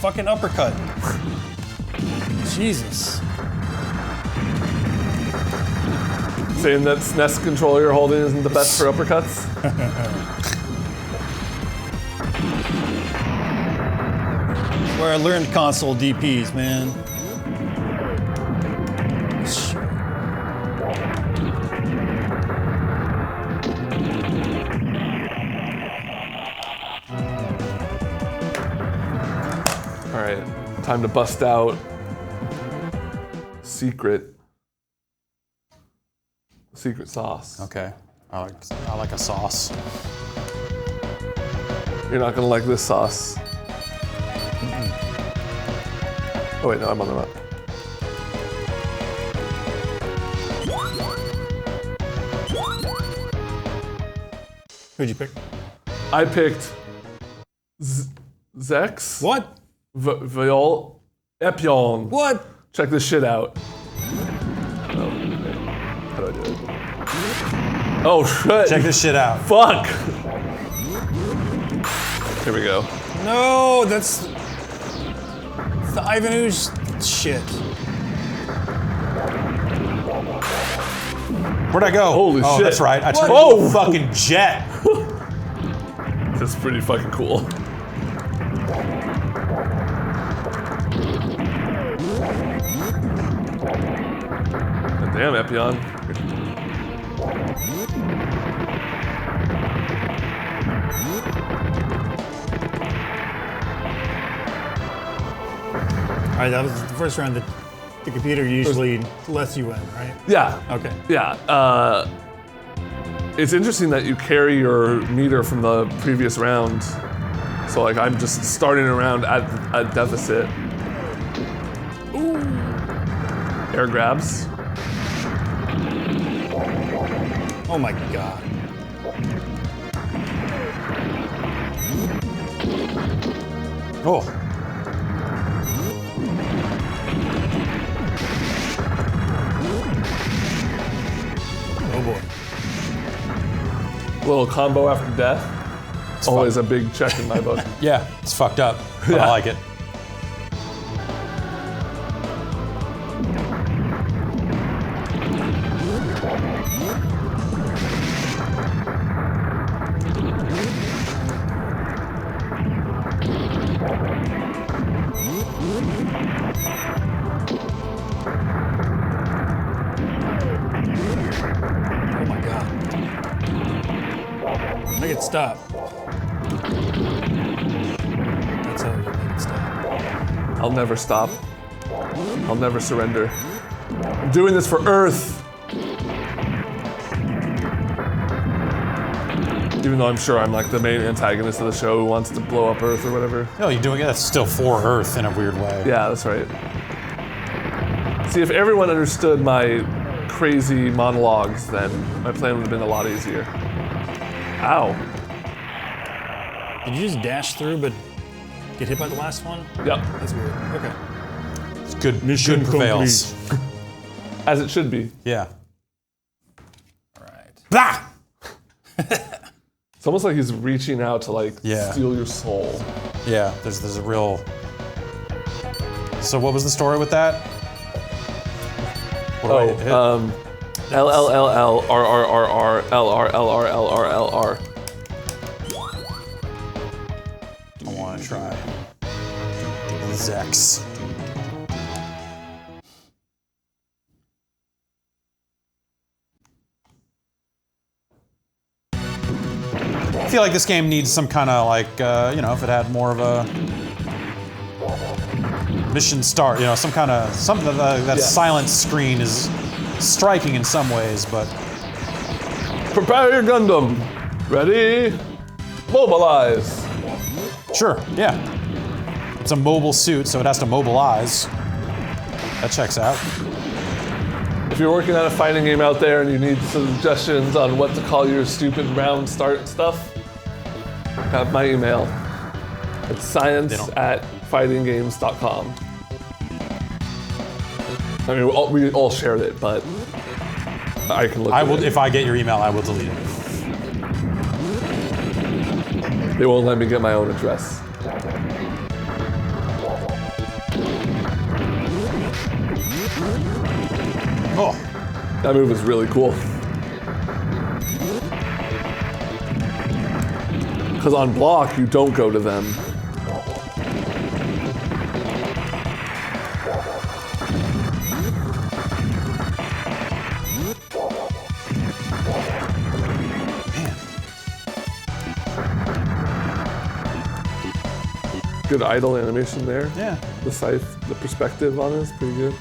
fucking uppercut. Jesus. Saying that SNES controller you're holding isn't the best for uppercuts? Where I learned console DPs, man. All right, time to bust out secret sauce. Okay. I like a sauce. You're not gonna like this sauce. Oh wait, no, I'm on the map. Who'd you pick? I picked Zex. What? Viol Epion. What? Check this shit out. Oh, how do I do it? Oh shit. Check this shit out. Fuck. Here we go. No, that's the Ivan Ooze shit. Where'd I go? Holy oh, shit. That's right. I turned What? into a fucking jet. This is pretty fucking cool. Damn, Epion. All right, that was the first round that the computer usually lets you in, right? Yeah. Okay. Yeah. It's interesting that you carry your meter from the previous round. So like I'm just starting a round at a deficit. Ooh. Air grabs. Oh my god. Oh. Oh boy. Little combo after death. Always a big check in my book. Yeah, it's fucked up, but I like it. Oh my god. Make it stop. That's how you make it stop. I'll never stop. I'll never surrender. I'm doing this for Earth. Even though I'm sure I'm like the main antagonist of the show who wants to blow up Earth or whatever. No, you're doing it. That's still for Earth in a weird way. Yeah, that's right. See, if everyone understood my crazy monologues, then my plan would have been a lot easier. Ow. Did you just dash through but get hit by the last one? Yep, That's weird. Okay. It's good. Mission Good prevails. as it should be. Yeah. All right. Bah! It's almost like he's reaching out to like Yeah. steal your soul. Yeah. There's a real. So what was the story with that? What do I hit? L L L L R R R R L R L R L R L R. I want to try. Zex. I feel like this game needs some kind of like, if it had more of a mission start, something that silent screen is striking in some ways, but Prepare your Gundam. Ready? Mobilize. sure, yeah. It's a mobile suit, so it has to mobilize. That checks out. If you're working on a fighting game out there and you need suggestions on what to call your stupid round start stuff, have my email. It's science@fightinggames.com. I mean, we all shared it, but I can look I at will, it. if I get your email, I will delete it. They won't let me get my own address. Oh, That move is really cool. Because on block, you don't go to them. Good idle animation there. yeah. The scythe, the perspective on it is pretty good.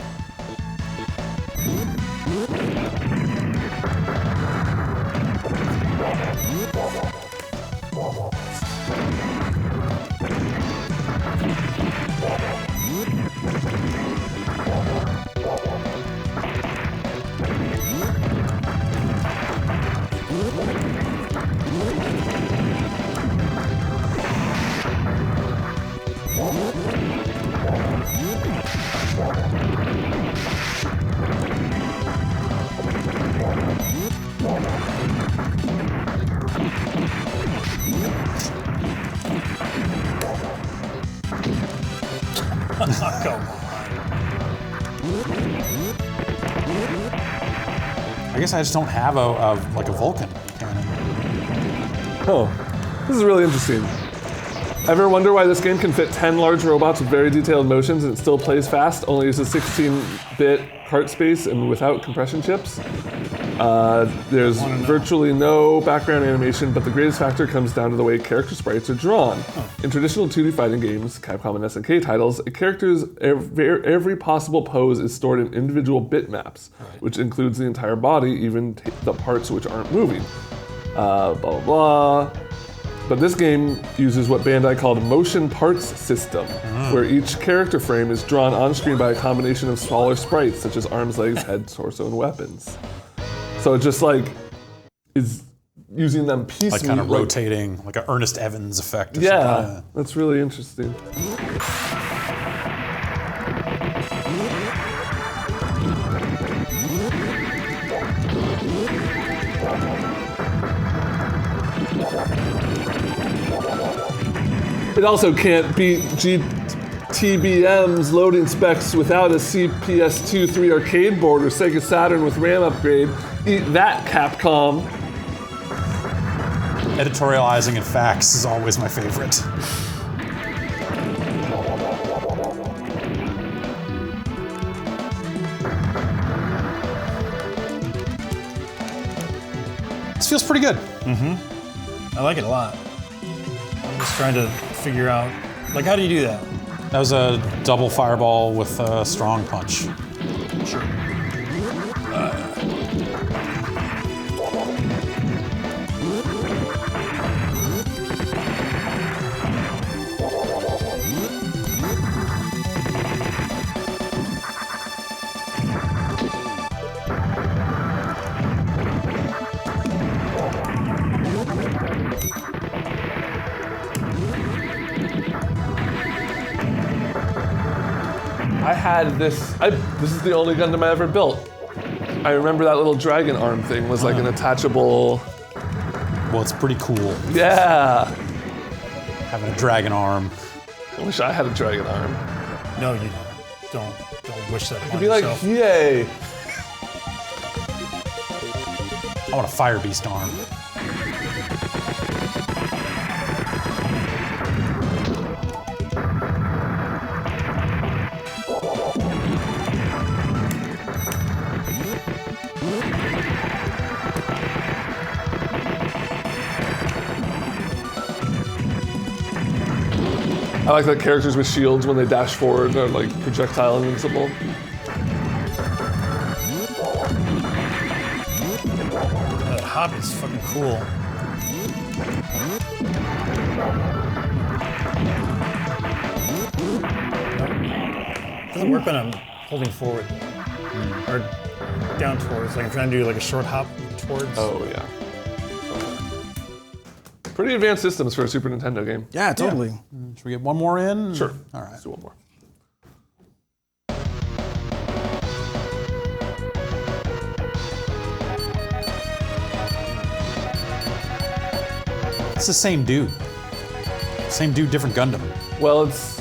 Come on. I guess I just don't have a like a Vulcan cannon. Oh, this is really interesting. Ever wonder why this game can fit 10 large robots with very detailed motions and it still plays fast, only uses 16-bit cart space and without compression chips? There's virtually no background animation, but the greatest factor comes down to the way character sprites are drawn. In traditional 2D fighting games, Capcom and SNK titles, a character's every possible pose is stored in individual bitmaps, which includes the entire body, even the parts which aren't moving. Blah, blah, blah. But this game uses what Bandai called a motion parts system, where each character frame is drawn on screen by a combination of smaller sprites, such as arms, legs, head, torso, and weapons. So it just like is using them piecemeal. Like kind of rotating, like an Ernest Evans effect or Yeah, something. that's really interesting. It also can't beat GTBM's loading specs without a CPS 2-3 arcade board or Sega Saturn with RAM upgrade. Eat that, Capcom. Editorializing and facts is always my favorite. This feels pretty good. I like it a lot. I'm just trying to figure out, like, how do you do that? That was a double fireball with a strong punch. Sure. I had this. This is the only Gundam I ever built. I remember that little dragon arm thing was like an attachable. Well, it's pretty cool Yeah. having a dragon arm. I wish I had a dragon arm. No, you don't wish that upon Be like, yourself. yay. I want a fire beast arm. I like that characters with shields when they dash forward are like projectile invincible. That hop is fucking cool. Doesn't work when I'm holding forward or down towards. Like I'm trying to do like a short hop towards. Oh yeah. Pretty advanced systems for a Super Nintendo game. Yeah, totally. Should we get one more in? Sure. All right. Let's do one more. It's the same dude. Same dude, different Gundam. Well, it's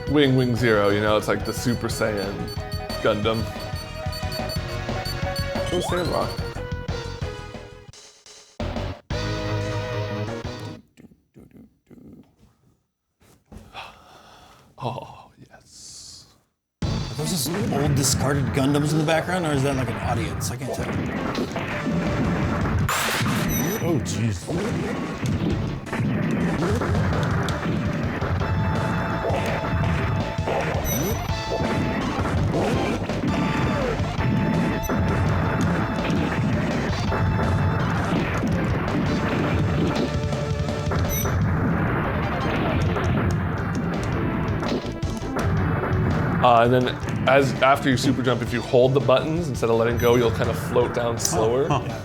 Wing Zero, you know, it's like the Super Saiyan Gundam. Go Sandrock. Oh, yes. Are those just old discarded Gundams in the background, or is that like an audience? I can't tell. Oh, jeez. And then after you super jump, if you hold the buttons instead of letting go, you'll kind of float down slower. Yeah.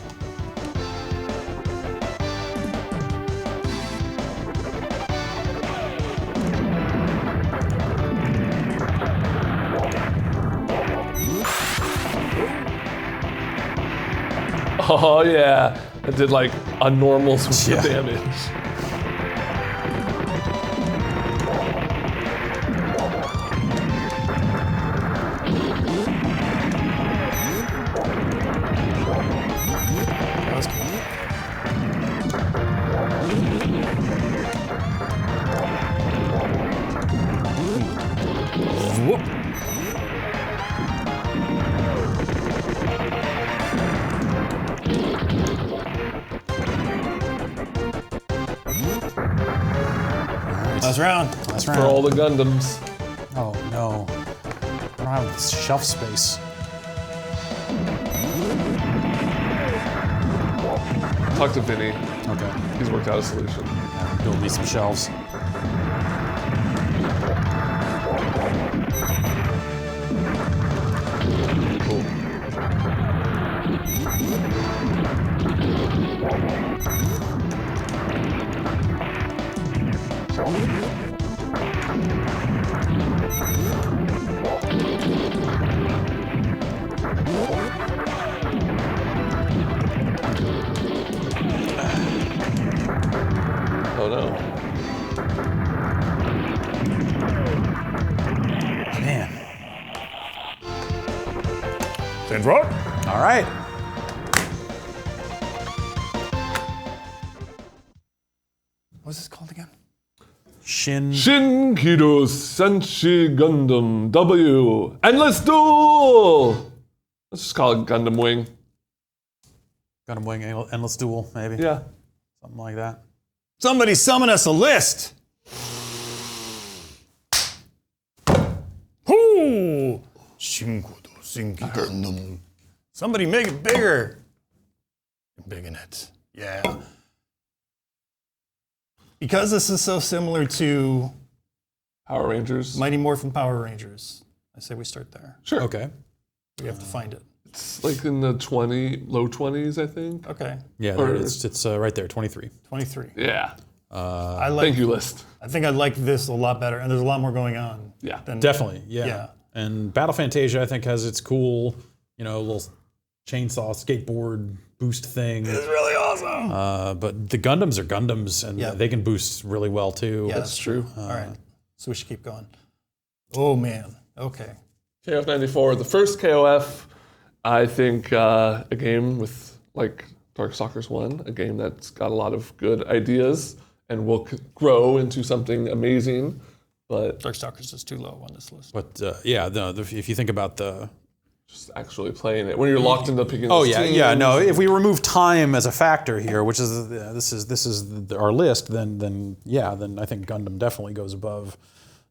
Oh yeah, it did like a normal sweep of damage. That was cool. Whoop. Last round. Last For round. all the Gundams. Oh no. I don't have shelf space. Talk to Vinny. Okay. He's worked out a solution. Yeah, build me some shelves. Cool. Oh no. Man. Sandrock. All right. What's this called again? Shin. Shin, Kidou, Senki, Gundam, W. Endless Duel! Let's just call it Gundam Wing. Gundam Wing Endless Duel, maybe. Yeah. Something like that. Somebody summon us a list. Hoo! Shinkodo Senki Gundam. Somebody make it bigger. Big in it. Yeah. Because this is so similar to Power Rangers. Mighty Morphin Power Rangers, I say we start there. Sure. Okay. We have to find it. It's like in the low 20s, I think. Okay. Yeah, Or- there it is. It's right there, 23. 23. Yeah. I like. Thank you, list. I think I like this a lot better, and there's a lot more going on. Yeah. Than, Definitely, yeah. Yeah. And Battle Fantasia, I think, has its cool, little chainsaw skateboard boost thing. It's really awesome. But the Gundams are Gundams, and Yeah. they can boost really well too. Yeah, That's true. All right. So we should keep going. Oh man. Okay. KOF 94, the first KOF, I think a game with like Darkstalkers 1, a game that's got a lot of good ideas and will grow into something amazing. But Darkstalkers is too low on this list. But yeah, if you think about the just actually playing it, when you're locked into picking Oh those yeah, teams, yeah. No, if we remove time as a factor here, which is this is our list, then I think Gundam definitely goes above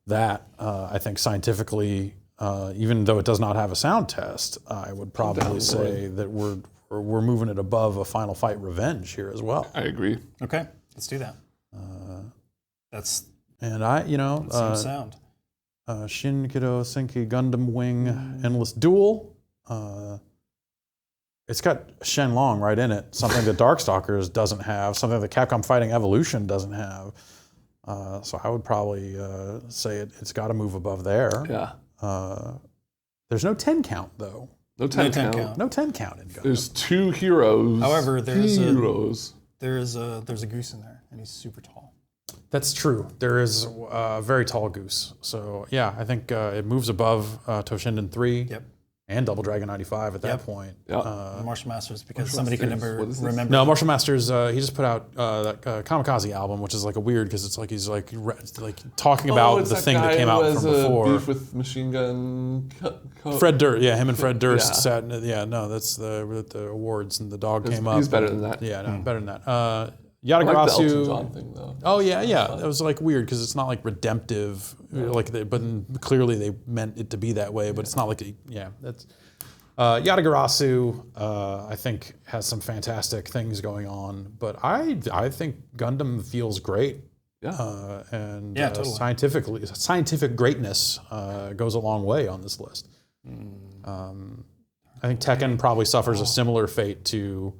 that. I think scientifically, even though it does not have a sound test, I would probably say that we're moving it above a Final Fight Revenge here as well. I agree. Okay. Let's do that. That's And some sound. Shin, Kidou, Senki, Gundam Wing, Endless Duel. It's got Shenlong right in it, something that Darkstalkers doesn't have, something that Capcom Fighting Evolution doesn't have. So I would probably say it's got to move above there. Yeah. There's no 10 count, though. No 10 10 count. count. No 10 count in Gundam. There's two heroes. However, there's heroes. there's a goose in there, and he's super tall. That's true. There is a very tall goose. So yeah, I think it moves above Toshinden 3. Yep. and Double Dragon 95 at that point. Martial Masters, because somebody can never remember. No, Martial Masters. He just put out that Kamikaze album, which is like a weird because it's like he's like talking about the thing that came out from before. Beef with Machine Gun. Fred Durst, him and Fred Durst sat. That's the awards, and the dog came up. He's better than that. Yeah, no, better than that. I Yatagarasu. like the Elton John thing though. Oh yeah. It was like weird because it's not like redemptive, but clearly they meant it to be that way. But it's not like that's. Yatagarasu, I think, has some fantastic things going on, but I think Gundam feels great. Totally. Scientific greatness goes a long way on this list. I think Tekken probably suffers a similar fate to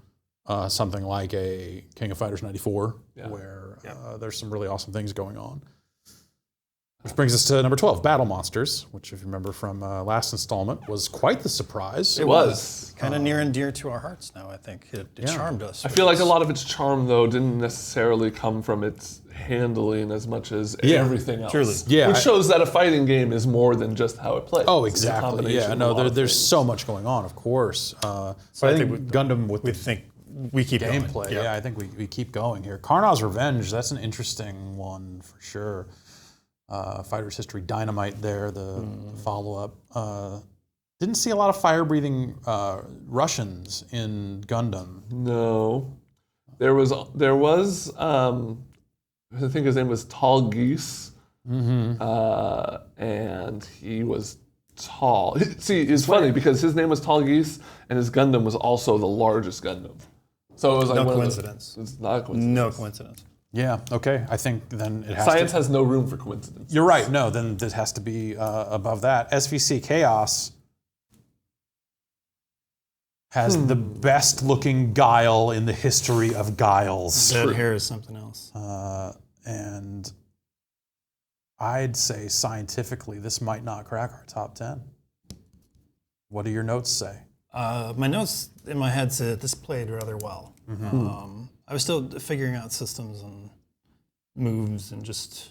something like a King of Fighters 94, where there's some really awesome things going on. Which brings us to number 12, Battle Monsters, which, if you remember from last installment, was quite the surprise. It was. Kind of near and dear to our hearts now, I think. It charmed us. I feel like a lot of its charm, though, didn't necessarily come from its handling as much as everything else. Truly. Yeah. Which shows that a fighting game is more than just how it plays. Oh, It's a exactly. combination of a lot of There's things. so much going on, of course. But I think with Gundam with We think we keep gameplay, going. I think we keep going here. Karna's Revenge, that's an interesting one for sure. Fighter's History Dynamite there, the follow-up. Didn't see a lot of fire-breathing Russians in Gundam. No. There was I think his name was Tall Geese. And he was tall. See, it's funny because his name was Tall Geese and his Gundam was also the largest Gundam. So it was like No coincidence. It's not a coincidence. No coincidence. Yeah, okay. I think then it has Science to... has no room for coincidence. You're right. No, then this has to be above that. SVC Chaos has the best-looking guile in the history of guiles. That hair is something else. And I'd say scientifically, this might not crack our top 10. What do your notes say? My notes in my head said this played rather well. I was still figuring out systems and moves and just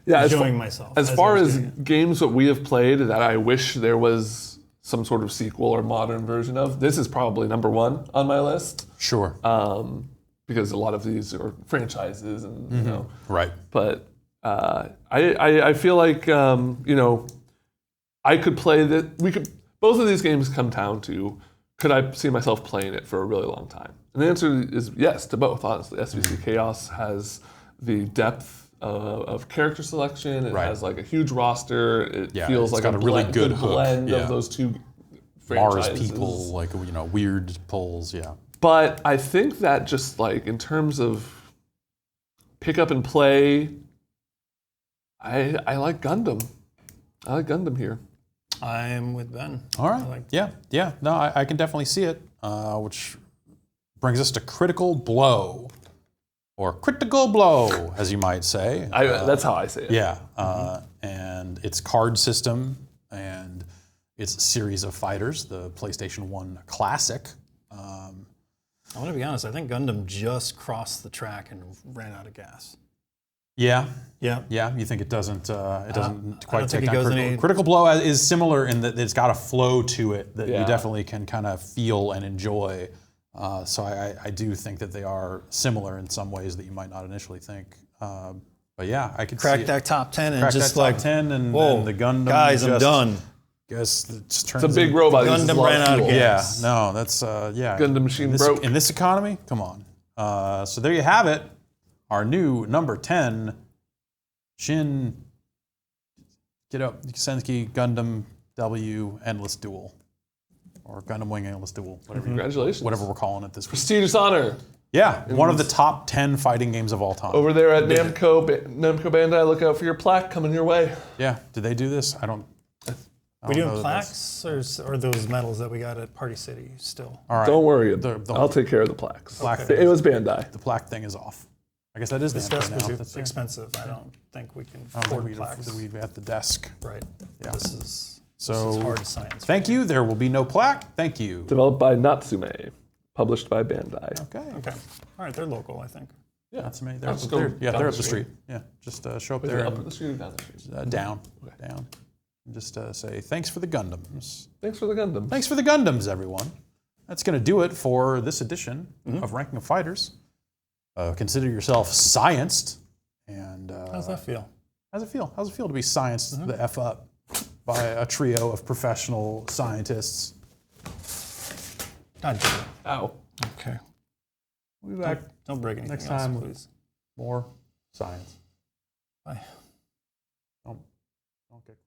enjoying myself. As far as games that we have played that I wish there was some sort of sequel or modern version of, this is probably number one on my list. Sure. Because a lot of these are franchises and you know. Right. But I feel like I could play that. Both of these games come down to, could I see myself playing it for a really long time? And the answer is yes to both, honestly. SVC Chaos has the depth of character selection. It has like a huge roster. It feels like got a really good hook. blend of those two franchises. Mars people, like, weird pulls, But I think that just like in terms of pick up and play, I like Gundam. I like Gundam here. I'm with Ben. All right. Yeah. No, I can definitely see it. Which brings us to Critical Blow, or Critical Blow, as you might say. That's how I say it. Yeah. And its card system and its series of fighters, the PlayStation 1 Classic. I'm going to be honest. I think Gundam just crossed the track and ran out of gas. Yeah. Yeah. You think it doesn't quite think take it goes down any- Critical Blow is similar in that it's got a flow to it that you definitely can kind of feel and enjoy. So I do think that they are similar in some ways that you might not initially think. But yeah, I could Crack see that top 10 and crack just that like, top 10 and whoa, the Gundam. guys, I'm done. Guess it just turns It's a big robot. Gundam uses a lot of ran out of fuel. gas. Yeah, no, that's Gundam machine in broke. in this economy. Come on. So there you have it. Our new number 10, Shin, Senki Gundam W Endless Duel, or Gundam Wing Endless Duel, Congratulations. whatever we're calling it this week. Prestigious honor. Yeah, one of the top 10 fighting games of all time. Over there at Namco Bandai, look out for your plaque coming your way. Yeah, did they do this? I We don't doing know that plaques or those medals that we got at Party City still? All right. Don't worry, The I'll take care of the plaques. Plaque It was Bandai. The plaque thing is off. I guess that is the This answer desk now. was That's expensive. I don't think we can I don't afford think plaques. we've at the desk. Right. Yeah. This is So hard science. thank you. There will be no plaque. Thank you. Developed by Natsume, published by Bandai. Okay. Okay. All right, they're local, I think. Yeah, That's me. I'll just go They're down up the the street. street. Yeah, just show up Is it there. up and, the street or down the street? down. Okay. Down. Just say thanks for the Gundams. Thanks for the Gundam. Thanks for the Gundams, everyone. That's going to do it for this edition of Ranking of Fighters. Consider yourself scienced. And How's that feel? how's it feel? How's it feel to be scienced the F up by a trio of professional scientists? God damn it. Ow. Okay. We'll be back Don't break anything next else, time. please. More science. Bye. Don't get